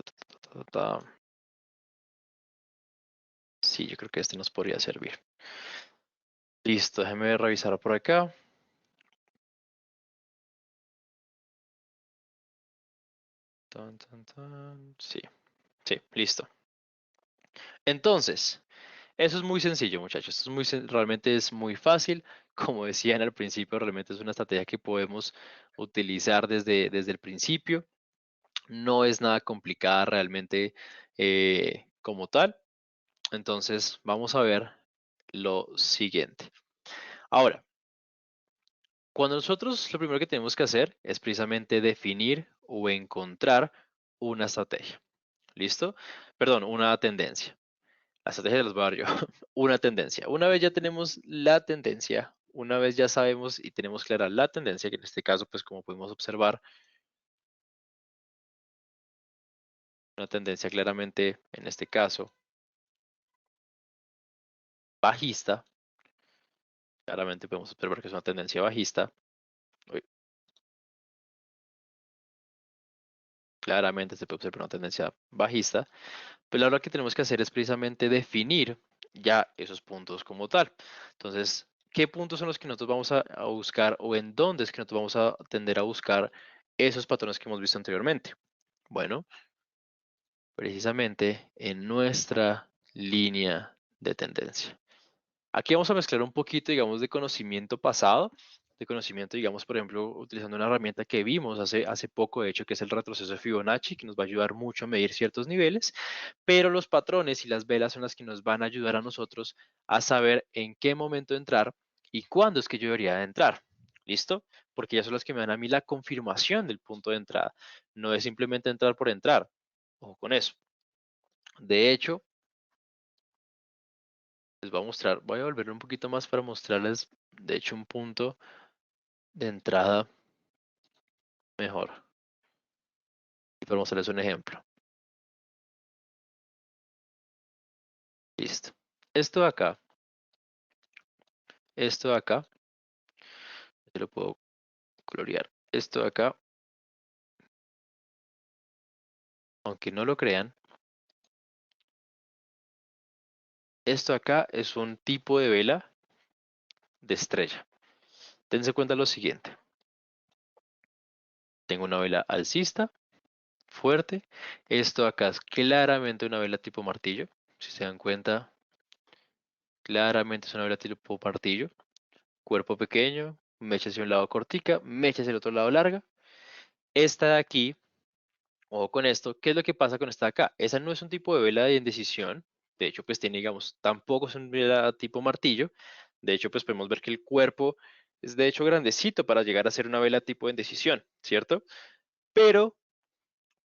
Sí, yo creo que este nos podría servir. Listo, déjeme revisar por acá. Sí, sí, listo. Entonces, eso es muy sencillo, muchachos. Esto es realmente es muy fácil. Como decían al principio, realmente es una estrategia que podemos utilizar desde el principio. No es nada complicada realmente como tal. Entonces, vamos a ver lo siguiente. Ahora, cuando nosotros lo primero que tenemos que hacer es precisamente definir o encontrar una estrategia. ¿Listo? Perdón, una tendencia. La estrategia de los barrios, una tendencia. Una vez ya tenemos la tendencia, una vez ya sabemos y tenemos clara la tendencia, que en este caso, pues como podemos observar, una tendencia claramente, en este caso, bajista, claramente podemos observar que es una tendencia bajista. Uy, claramente se puede observar una tendencia bajista. Pero ahora lo que tenemos que hacer es precisamente definir ya esos puntos como tal. Entonces, ¿qué puntos son los que nosotros vamos a buscar o en dónde es que nosotros vamos a tender a buscar esos patrones que hemos visto anteriormente? Bueno, precisamente en nuestra línea de tendencia. Aquí vamos a mezclar un poquito, digamos, de conocimiento pasado, de conocimiento, digamos, por ejemplo, utilizando una herramienta que vimos hace poco, de hecho, que es el retroceso de Fibonacci, que nos va a ayudar mucho a medir ciertos niveles, pero los patrones y las velas son las que nos van a ayudar a nosotros a saber en qué momento entrar y cuándo es que yo debería de entrar. ¿Listo? Porque ya son las que me dan a mí la confirmación del punto de entrada. No es simplemente entrar por entrar. Ojo con eso. De hecho, les voy a mostrar, voy a volverlo un poquito más para mostrarles, de hecho, un punto de entrada mejor. Y para mostrarles un ejemplo. Listo. Esto de acá, esto de acá, yo lo puedo colorear. Esto de acá, aunque no lo crean, esto de acá es un tipo de vela de estrella. Dense cuenta lo siguiente. Tengo una vela alcista, fuerte. Esto de acá es claramente una vela tipo martillo. Si se dan cuenta, claramente es una vela tipo martillo. Cuerpo pequeño, mecha hacia un lado cortica, mecha hacia el otro lado larga. Esta de aquí, ojo con esto, ¿qué es lo que pasa con esta de acá? Esa no es un tipo de vela de indecisión, de hecho, pues tiene, digamos, tampoco es una vela tipo martillo, de hecho, pues podemos ver que el cuerpo es de hecho grandecito para llegar a ser una vela tipo de indecisión, ¿cierto? Pero,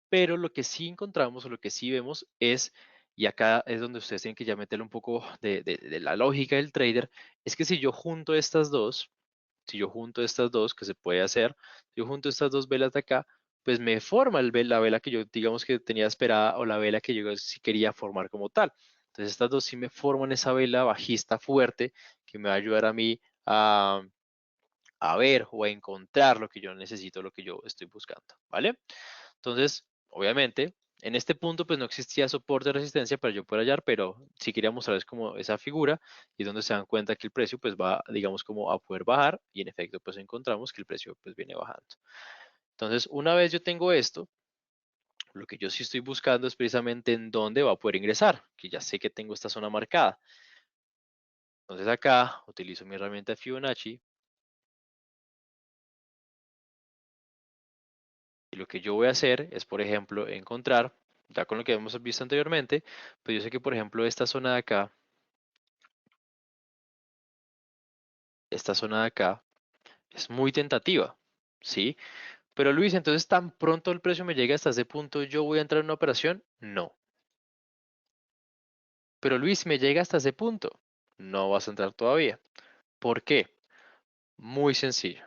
pero lo que sí encontramos o lo que sí vemos es, y acá es donde ustedes tienen que ya meterle un poco de la lógica del trader, es que si yo junto estas dos, si yo junto estas dos, que se puede hacer, si yo junto estas dos velas de acá, pues me forma la vela que yo digamos que tenía esperada o la vela que yo sí quería formar como tal. Entonces estas dos sí me forman esa vela bajista fuerte que me va a ayudar a mí a ver o a encontrar lo que yo necesito, lo que yo estoy buscando, ¿vale? Entonces, obviamente, en este punto pues no existía soporte de resistencia para yo poder hallar, pero sí quería mostrarles como esa figura y donde se dan cuenta que el precio pues va, digamos, como a poder bajar y en efecto pues encontramos que el precio pues viene bajando. Entonces, una vez yo tengo esto, lo que yo sí estoy buscando es precisamente en dónde va a poder ingresar, que ya sé que tengo esta zona marcada. Entonces acá utilizo mi herramienta de Fibonacci y lo que yo voy a hacer es, por ejemplo, encontrar, ya con lo que hemos visto anteriormente, pues yo sé que, por ejemplo, esta zona de acá es muy tentativa, ¿sí? Pero Luis, entonces tan pronto el precio me llega hasta ese punto, ¿yo voy a entrar en una operación? No. Pero Luis, si me llega hasta ese punto, no vas a entrar todavía. ¿Por qué? Muy sencillo.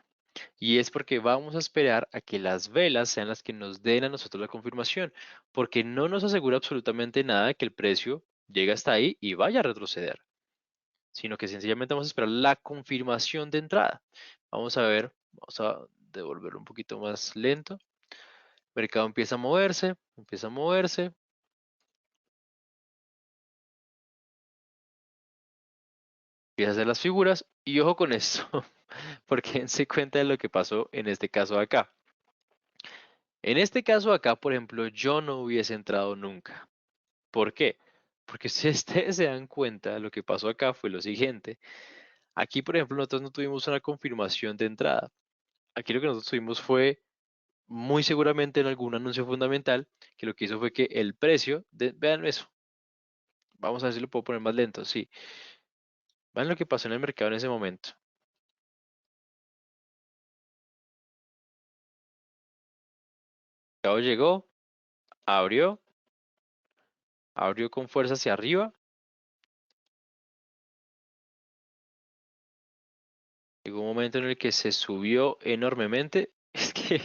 Y es porque vamos a esperar a que las velas sean las que nos den a nosotros la confirmación, porque no nos asegura absolutamente nada que el precio llegue hasta ahí y vaya a retroceder, sino que sencillamente vamos a esperar la confirmación de entrada. Vamos a ver, vamos a devolverlo un poquito más lento. El mercado empieza a moverse, empieza a hacer las figuras y ojo con esto, porque se cuenta de lo que pasó en este caso acá. En este caso acá, por ejemplo, yo no hubiese entrado nunca. ¿Por qué? Porque si ustedes se dan cuenta, lo que pasó acá fue lo siguiente. Aquí, por ejemplo, nosotros no tuvimos una confirmación de entrada. Aquí lo que nosotros tuvimos fue, muy seguramente en algún anuncio fundamental, que lo que hizo fue que el precio, vean eso, vamos a ver si lo puedo poner más lento, sí. Vean lo que pasó en el mercado en ese momento. El mercado llegó, abrió, abrió con fuerza hacia arriba. Llegó un momento en el que se subió enormemente. Es que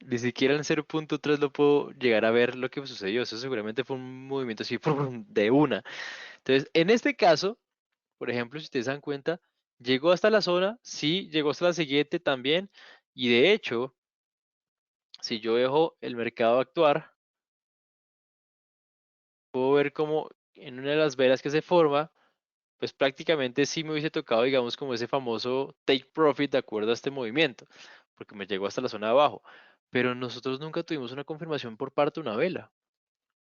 ni siquiera en 0.3 lo puedo llegar a ver lo que sucedió. Eso seguramente fue un movimiento así ¡prum! De una. Entonces, en este caso, por ejemplo, si ustedes se dan cuenta, llegó hasta la zona, sí, llegó hasta la siguiente también. Y de hecho, si yo dejo el mercado actuar, puedo ver como en una de las velas que se forma, pues prácticamente sí me hubiese tocado, digamos, como ese famoso take profit de acuerdo a este movimiento, porque me llegó hasta la zona de abajo. Pero nosotros nunca tuvimos una confirmación por parte de una vela.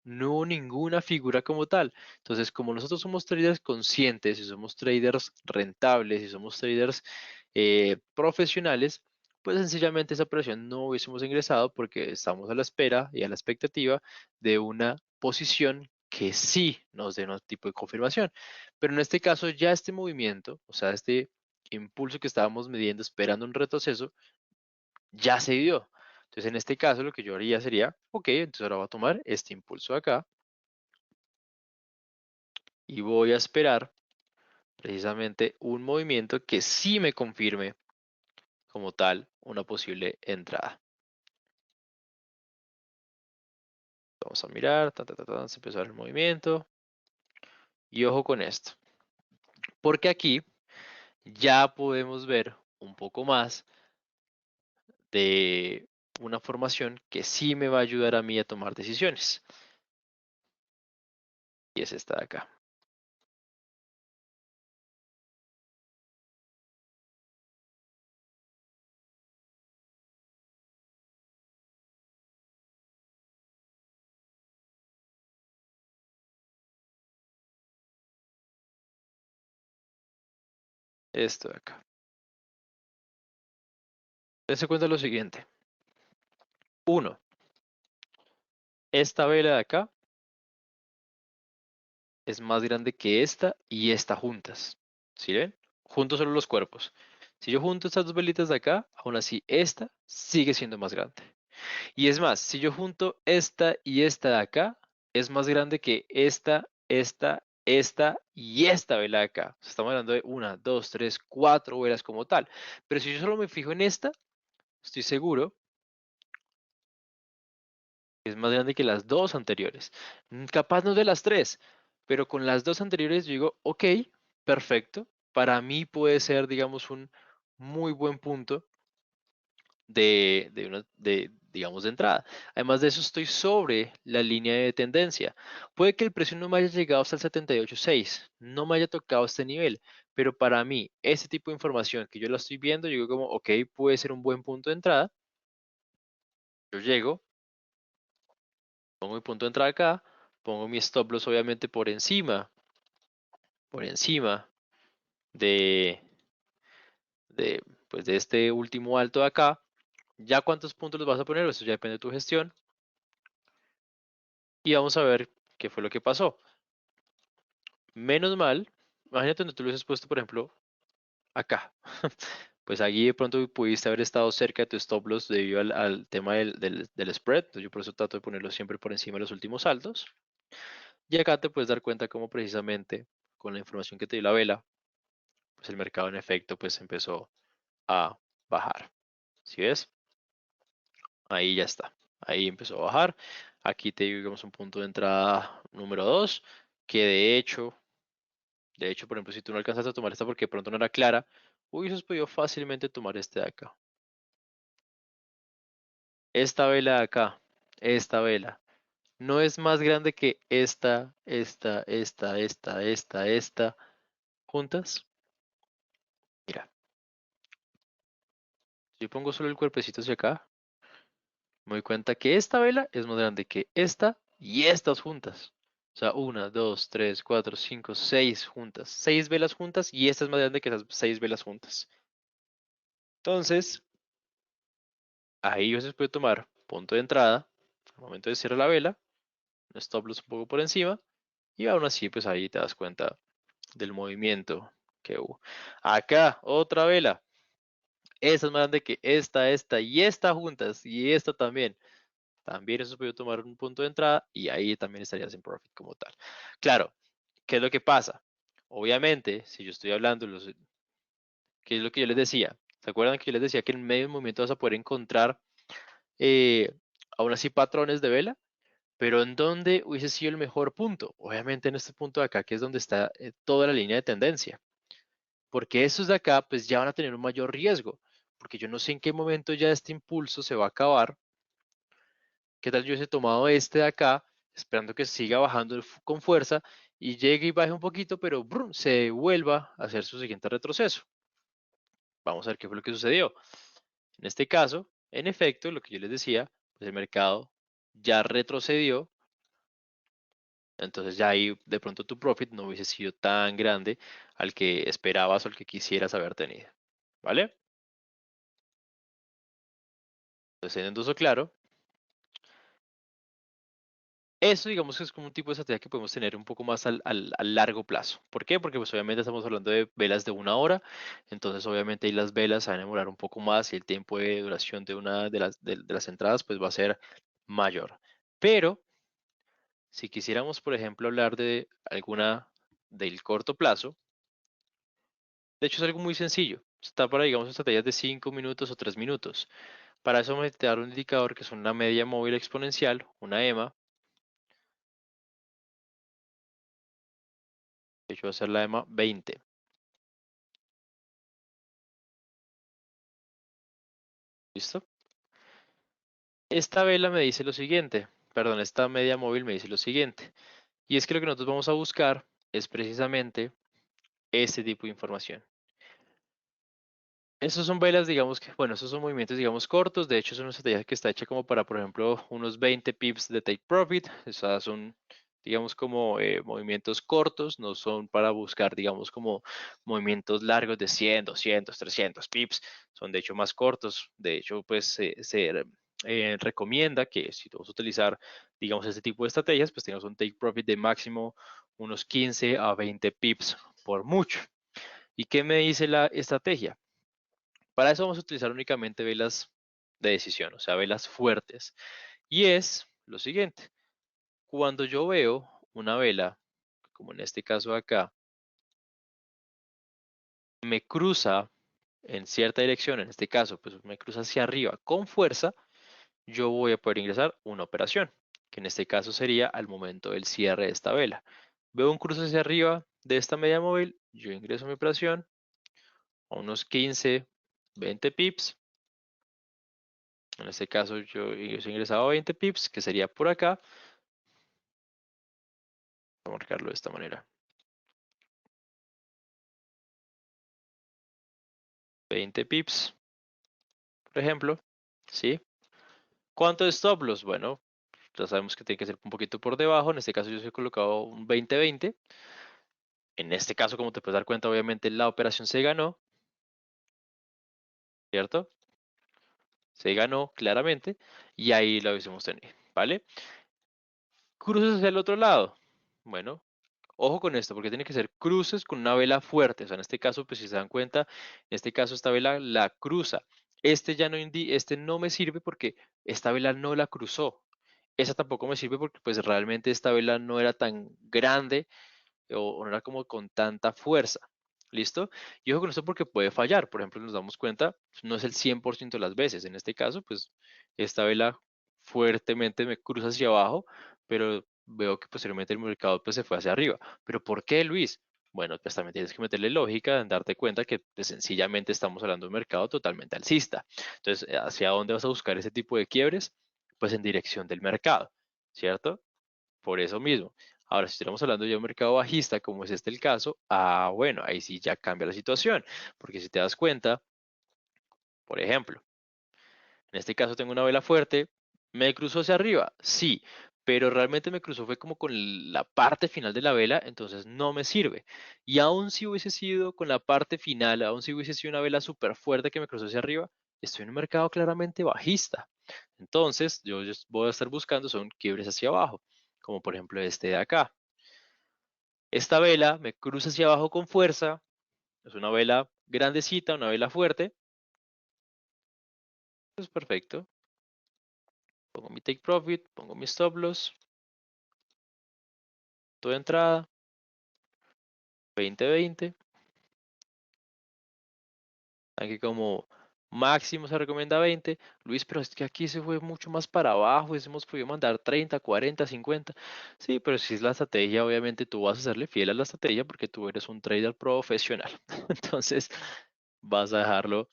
No hubo ninguna figura como tal. Entonces, como nosotros somos traders conscientes y somos traders rentables y somos traders profesionales, pues sencillamente esa operación no hubiésemos ingresado porque estamos a la espera y a la expectativa de una posición que sí nos dé un tipo de confirmación. Pero en este caso, ya este movimiento, o sea, este impulso que estábamos midiendo esperando un retroceso, ya se dio. Entonces, en este caso, lo que yo haría sería, ok, entonces ahora voy a tomar este impulso acá y voy a esperar precisamente un movimiento que sí me confirme como tal una posible entrada. Vamos a mirar, se empezó a ver el movimiento y ojo con esto, porque aquí ya podemos ver un poco más de una formación que sí me va a ayudar a mí a tomar decisiones y es esta de acá. Esto de acá. Dense cuenta de lo siguiente. Uno, esta vela de acá es más grande que esta y esta juntas. ¿Sí ven? Juntos solo los cuerpos. Si yo junto estas dos velitas de acá, aún así esta sigue siendo más grande. Y es más, si yo junto esta y esta de acá, es más grande que esta y esta vela de acá. O sea, estamos hablando de una, dos, tres, cuatro velas como tal. Pero si yo solo me fijo en esta, estoy seguro que es más grande que las dos anteriores. Capaz no de las tres, pero con las dos anteriores yo digo, ok, perfecto. Para mí puede ser, digamos, un muy buen punto digamos, de entrada. Además de eso, estoy sobre la línea de tendencia. Puede que el precio no me haya llegado hasta el 78.6, no me haya tocado este nivel, pero para mí, este tipo de información que yo la estoy viendo, yo digo como, ok, puede ser un buen punto de entrada. Yo llego, pongo mi punto de entrada acá, pongo mi stop loss obviamente por encima de, de, pues de este último alto de acá. ¿Ya cuántos puntos los vas a poner? Eso ya depende de tu gestión. Y vamos a ver qué fue lo que pasó. Menos mal, imagínate donde tú lo hubieses puesto, por ejemplo, acá. pues allí de pronto pudiste haber estado cerca de tu stop loss debido al tema del spread. Entonces yo por eso trato de ponerlo siempre por encima de los últimos saltos. Y acá te puedes dar cuenta cómo precisamente con la información que te dio la vela, pues el mercado en efecto pues empezó a bajar. ¿Sí ves? Ahí ya está. Ahí empezó a bajar. Aquí te digamos un punto de entrada número 2, que de hecho, por ejemplo, si tú no alcanzaste a tomar esta porque de pronto no era clara, hubieses podido fácilmente tomar este de acá. Esta vela de acá, esta vela, no es más grande que esta, juntas. Mira, si yo pongo solo el cuerpecito hacia acá, me doy cuenta que esta vela es más grande que esta y estas juntas. O sea, una, dos, tres, cuatro, cinco, seis juntas. Seis velas juntas y esta es más grande que esas seis velas juntas. Entonces, ahí yo se puede tomar punto de entrada, al momento de cierre la vela, un stop loss un poco por encima, y aún así, pues ahí te das cuenta del movimiento que hubo. Acá, otra vela. Esta es más grande que esta y esta juntas, y esta también. También eso puede tomar un punto de entrada y ahí también estarías en profit como tal. Claro, ¿qué es lo que pasa? Obviamente, si yo estoy hablando, ¿qué es lo que yo les decía? ¿Se acuerdan que yo les decía que en medio del movimiento vas a poder encontrar eh, aún así patrones de vela? Pero ¿en dónde hubiese sido el mejor punto? Obviamente en este punto de acá, que es donde está toda la línea de tendencia. Porque estos de acá, pues ya van a tener un mayor riesgo. Porque yo no sé en qué momento ya este impulso se va a acabar. ¿Qué tal yo hubiese tomado este de acá, esperando que siga bajando con fuerza y llegue y baje un poquito, pero brum, se vuelva a hacer su siguiente retroceso? Vamos a ver qué fue lo que sucedió. En este caso, en efecto, lo que yo les decía, pues el mercado ya retrocedió. Entonces ya ahí de pronto tu profit no hubiese sido tan grande al que esperabas o al que quisieras haber tenido. ¿Vale? Entonces teniendo eso claro, eso digamos que es como un tipo de estrategia que podemos tener un poco más al largo plazo. ¿Por qué? Porque pues obviamente estamos hablando de velas de una hora, entonces obviamente ahí las velas se van a demorar un poco más y el tiempo de duración de una de las entradas pues va a ser mayor. Pero si quisiéramos, por ejemplo, hablar de alguna del corto plazo, de hecho es algo muy sencillo. Está para, digamos, estrategias de 5 minutos o 3 minutos. Para eso vamos a dar un indicador que es una media móvil exponencial, una EMA. De hecho va a ser la EMA 20. ¿Listo? Esta vela me dice lo siguiente, perdón, esta media móvil me dice lo siguiente, y es que lo que nosotros vamos a buscar es precisamente este tipo de información. Estos son velas, digamos que, bueno, estos son movimientos, digamos, cortos. De hecho, es una estrategia que está hecha como para, por ejemplo, unos 20 pips de take profit. Esas son, digamos, como movimientos cortos, no son para buscar, digamos, como movimientos largos de 100, 200, 300 pips. Son, de hecho, más cortos. De hecho, pues se recomienda que si tú vas a utilizar, digamos, este tipo de estrategias, pues tengas un take profit de máximo unos 15 a 20 pips por mucho. ¿Y qué me dice la estrategia? Para eso vamos a utilizar únicamente velas de decisión, o sea, velas fuertes. Y es lo siguiente, cuando yo veo una vela, como en este caso acá, me cruza en cierta dirección, en este caso, pues me cruza hacia arriba con fuerza, yo voy a poder ingresar una operación, que en este caso sería al momento del cierre de esta vela. Veo un cruce hacia arriba de esta media móvil, yo ingreso mi operación a unos 15, 20 pips. En este caso yo hubiese ingresado a 20 pips, que sería por acá. Voy a marcarlo de esta manera. 20 pips, por ejemplo. ¿Sí? ¿Cuánto es stop loss? Bueno, ya sabemos que tiene que ser un poquito por debajo. En este caso yo he colocado un 20-20. En este caso, como te puedes dar cuenta, obviamente la operación se ganó, ¿cierto? Se ganó claramente y ahí lo hubiésemos tenido, ¿vale? Cruces hacia el otro lado. Bueno, Ojo con esto, porque tiene que ser cruces con una vela fuerte. O sea, en este caso, pues si se dan cuenta, en este caso esta vela la cruza. Este no me sirve porque esta vela no la cruzó. Esa tampoco me sirve porque pues realmente esta vela no era tan grande o no era como con tanta fuerza. ¿Listo? Y ojo con esto porque puede fallar. Por ejemplo, nos damos cuenta, no es el 100% de las veces. En este caso, pues esta vela fuertemente me cruza hacia abajo, pero veo que posteriormente el mercado pues se fue hacia arriba. ¿Pero por qué, Luis? Bueno, pues también tienes que meterle lógica en darte cuenta que pues, sencillamente estamos hablando de un mercado totalmente alcista. Entonces, ¿hacia dónde vas a buscar ese tipo de quiebres? Pues en dirección del mercado, ¿cierto? Por eso mismo. Ahora, si estamos hablando ya de un mercado bajista, como es este el caso, bueno, ahí sí ya cambia la situación. Porque si te das cuenta, por ejemplo, en este caso tengo una vela fuerte, ¿me cruzó hacia arriba? Sí, pero realmente me cruzó fue como con la parte final de la vela, entonces no me sirve. Y aún si hubiese sido con la parte final, aún si hubiese sido una vela súper fuerte que me cruzó hacia arriba, estoy en un mercado claramente bajista. Entonces, yo voy a estar buscando son quiebres hacia abajo, como por ejemplo este de acá. Esta vela me cruza hacia abajo con fuerza, es una vela grandecita, una vela fuerte, pues perfecto. Pongo mi take profit, pongo mi stop loss, toda entrada, 20-20. Aquí como máximo se recomienda 20. Luis, pero es que aquí se fue mucho más para abajo, hemos podido mandar 30, 40, 50. Sí, pero si es la estrategia, obviamente tú vas a serle fiel a la estrategia porque tú eres un trader profesional. Entonces vas a dejarlo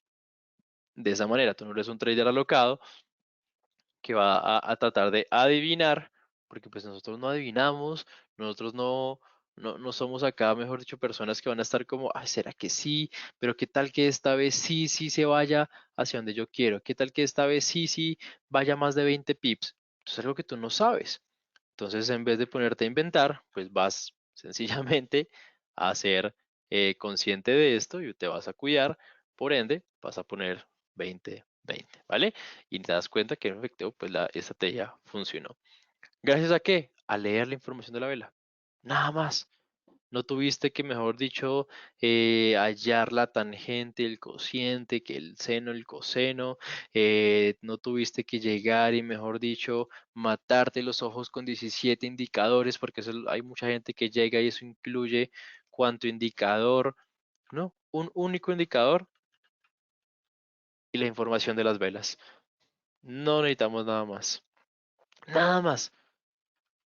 de esa manera. Tú no eres un trader alocado que va a tratar de adivinar, porque pues nosotros no adivinamos, nosotros no somos acá, mejor dicho, personas que van a estar como, ay, ¿será que sí? Pero ¿qué tal que esta vez sí, sí se vaya hacia donde yo quiero? ¿Qué tal que esta vez sí, sí vaya más de 20 pips? Eso es algo que tú no sabes. Entonces, en vez de ponerte a inventar, pues vas sencillamente a ser consciente de esto y te vas a cuidar. Por ende, vas a poner 20-20, ¿vale? Y te das cuenta que en efecto, pues la estrategia funcionó. ¿Gracias a qué? A leer la información de la vela. Nada más. No tuviste que, mejor dicho, hallar la tangente, el cociente, que el seno, el coseno. No tuviste que llegar y, mejor dicho, matarte los ojos con 17 indicadores, porque hay mucha gente que llega y eso incluye cuánto indicador, ¿no? Un único indicador y la información de las velas. No necesitamos nada más. Nada más.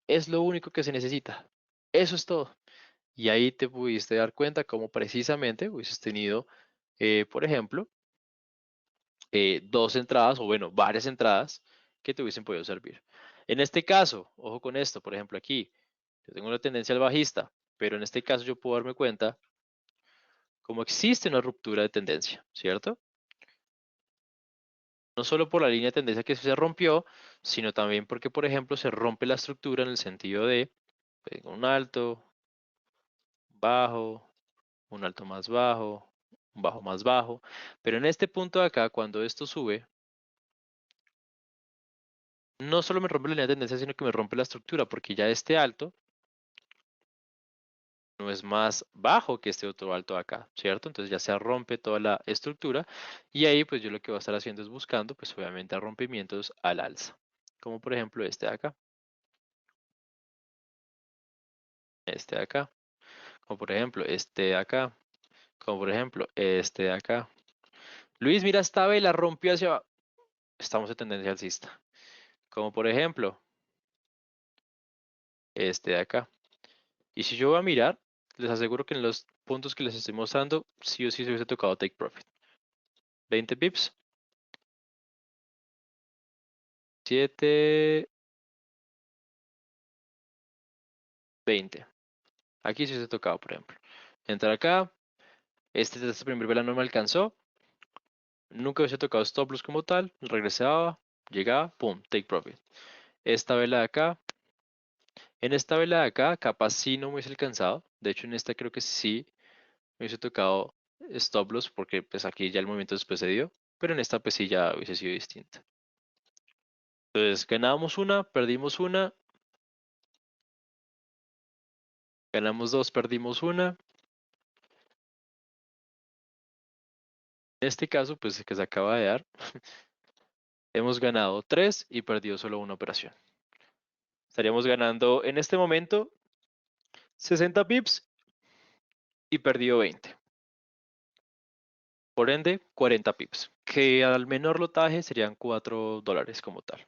Es lo único que se necesita. Eso es todo. Y ahí te pudiste dar cuenta cómo precisamente hubieses tenido, por ejemplo, dos entradas o bueno, varias entradas que te hubiesen podido servir. En este caso, ojo con esto, por ejemplo aquí, yo tengo una tendencia al bajista, pero en este caso yo puedo darme cuenta cómo existe una ruptura de tendencia, ¿cierto? No solo por la línea de tendencia que se rompió, sino también porque, por ejemplo, se rompe la estructura en el sentido de un alto, bajo, un alto más bajo, un bajo más bajo. Pero en este punto de acá, cuando esto sube, no solo me rompe la línea de tendencia, sino que me rompe la estructura, porque ya este alto no es más bajo que este otro alto de acá, ¿cierto? Entonces ya se rompe toda la estructura y ahí pues yo lo que voy a estar haciendo es buscando pues obviamente rompimientos al alza, como por ejemplo este de acá, como por ejemplo este de acá, como por ejemplo este de acá. Luis, mira esta vela rompió hacia abajo. Estamos en tendencia alcista. Como por ejemplo este de acá. Y si yo voy a mirar, les aseguro que en los puntos que les estoy mostrando, sí o sí se hubiese tocado take profit. 20 pips, 7, 20. Aquí sí se hubiese tocado, por ejemplo. Entrar acá, este primer vela no me alcanzó, nunca hubiese tocado stop loss como tal, regresaba, llegaba, pum, take profit. Esta vela de acá, en esta vela de acá, capaz sí no me hubiese alcanzado, de hecho en esta creo que sí me hubiese tocado stop loss porque pues aquí ya el movimiento después se dio, pero en esta pues sí ya hubiese sido distinta. Entonces ganábamos una, perdimos una, Ganamos 2, perdimos una. En este caso, pues que se acaba de dar, hemos ganado 3 y perdido solo una operación. Estaríamos ganando en este momento 60 pips y perdido 20. Por ende, 40 pips, que al menor lotaje serían $4 como tal.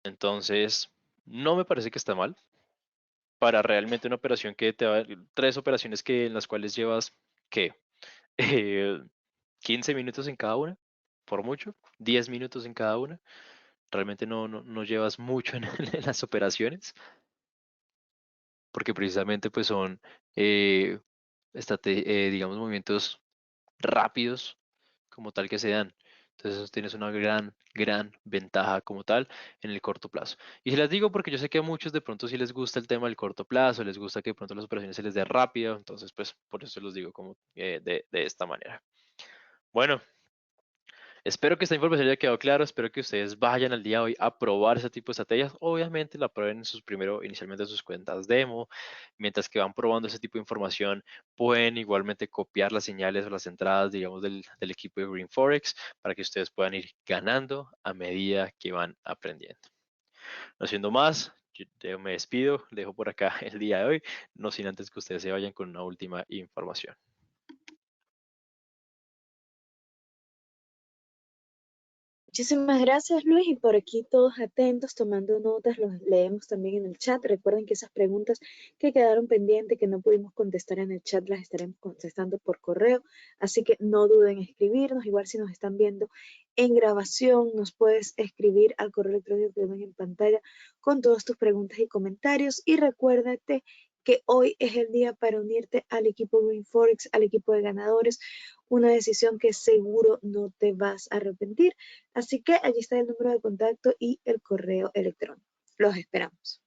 Entonces, no me parece que está mal para realmente una operación que te va, 3 operaciones que en las cuales llevas, ¿qué? Eh, 15 minutos en cada una, por mucho, 10 minutos en cada una. Realmente no llevas mucho en, en las operaciones, porque precisamente pues son, eh, digamos, movimientos rápidos como tal que se dan. Entonces tienes una gran ventaja como tal en el corto plazo. Y se las digo porque yo sé que a muchos de pronto sí les gusta el tema del corto plazo, les gusta que de pronto las operaciones se les dé rápido, entonces pues por eso los digo como de esta manera. Bueno, espero que esta información haya quedado claro, espero que ustedes vayan al día de hoy a probar ese tipo de estrategias. Obviamente la prueben en sus primero, inicialmente en sus cuentas demo, mientras que van probando ese tipo de información, pueden igualmente copiar las señales o las entradas, digamos, del equipo de Green Forex para que ustedes puedan ir ganando a medida que van aprendiendo. No siendo más, yo me despido, dejo por acá el día de hoy, no sin antes que ustedes se vayan con una última información. Muchísimas gracias, Luis, y por aquí todos atentos, tomando notas, los leemos también en el chat. Recuerden que esas preguntas que quedaron pendientes, que no pudimos contestar en el chat, las estaremos contestando por correo, así que no duden en escribirnos. Igual si nos están viendo en grabación, nos puedes escribir al correo electrónico que ven en pantalla con todas tus preguntas y comentarios. Y recuérdate que hoy es el día para unirte al equipo Green Forex, al equipo de ganadores, una decisión que seguro no te vas a arrepentir. Así que allí está el número de contacto y el correo electrónico. Los esperamos.